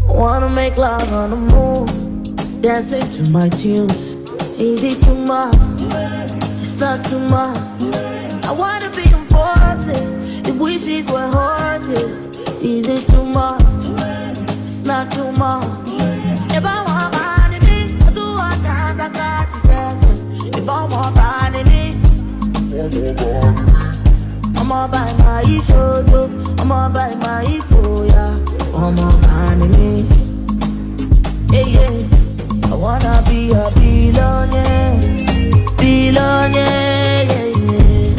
Speaker 21: Wanna make love on the moon, dancing to my tunes. Is it too much? It's not too much. I wanna be on forces, if wishes were horses. Is it too much? It's not too much. If I want money, me, I do what dance, I got to say. If I want money, me, I'ma buy my shojo, I'ma buy my foya, I'ma buy me. Yeah, yeah. I wanna be a billionaire, billionaire, yeah, yeah.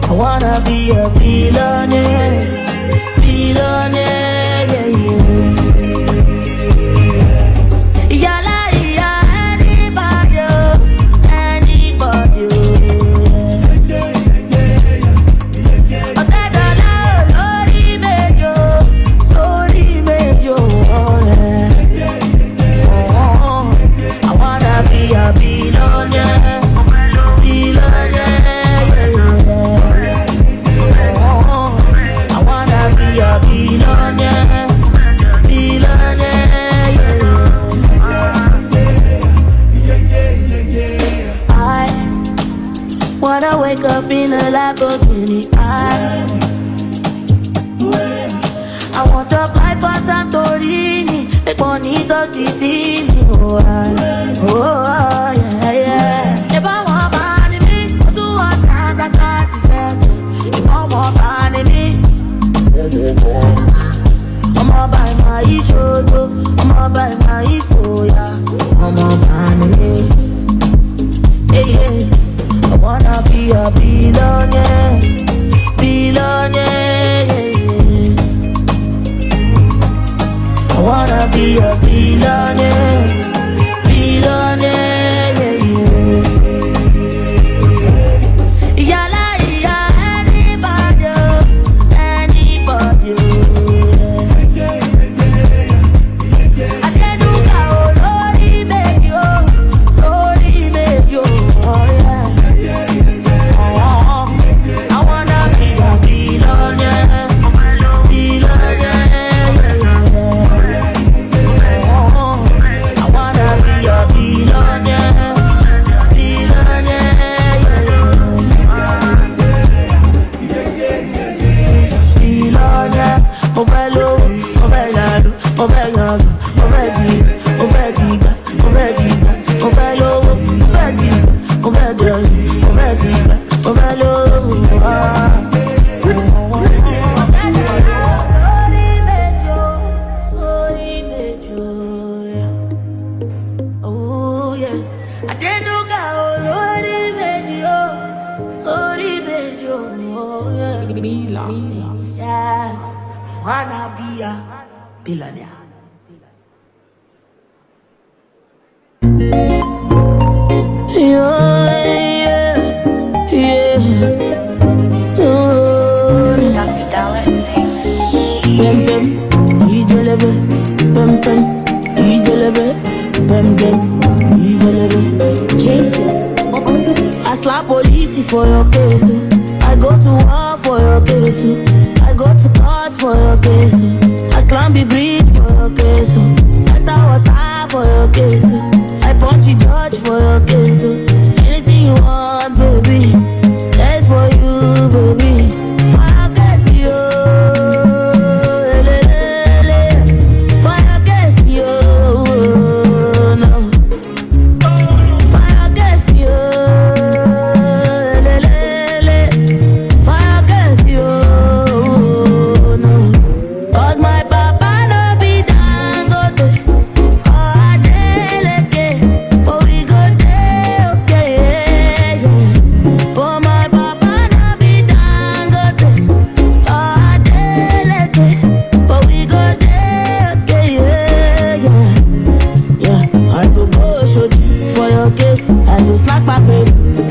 Speaker 21: I wanna be a billionaire, billionaire, yeah, yeah. Yala, yeah, anybody, anybody. Wanna wake up in a Lamborghini. I want to fly for Santorini, make money to Sicily. Oh, yeah, yeah. If I want money, me, I do what dance, I got to say. If I want money, me, I'ma buy my shojo, I'ma buy my foya, I'ma buy me. Yeah, yeah. I wanna be a billionaire, billionaire, yeah, yeah. I wanna be a billionaire, billionaire, yeah, yeah. Yala, yeah, anybody, anybody. I can't do that, oh, Lordy, make you, oh, yeah. Wanna be a billionaire. Yeah, yeah, yeah. Dr. Dollar Entertainment. Bem bem, ijelebe. Bem bem, ijelebe. Bem bem, ijelebe. Jason, I slap police for your case. I go to war for your case. I go to court for your case. I climb the bridge for your case. Enter water for your case. I punch the judge for your case. Anything you want, baby, that's for you, baby. For your case, yo. For your case, yo. No. For your case, yo. For your case, yo.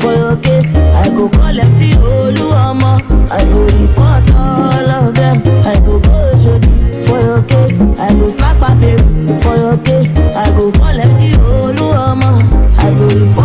Speaker 21: For your case, I go call them see Oluomo. I go report all of them. I go show for your case. I go slap paper for your case. I go call them see Oluomo. I go report.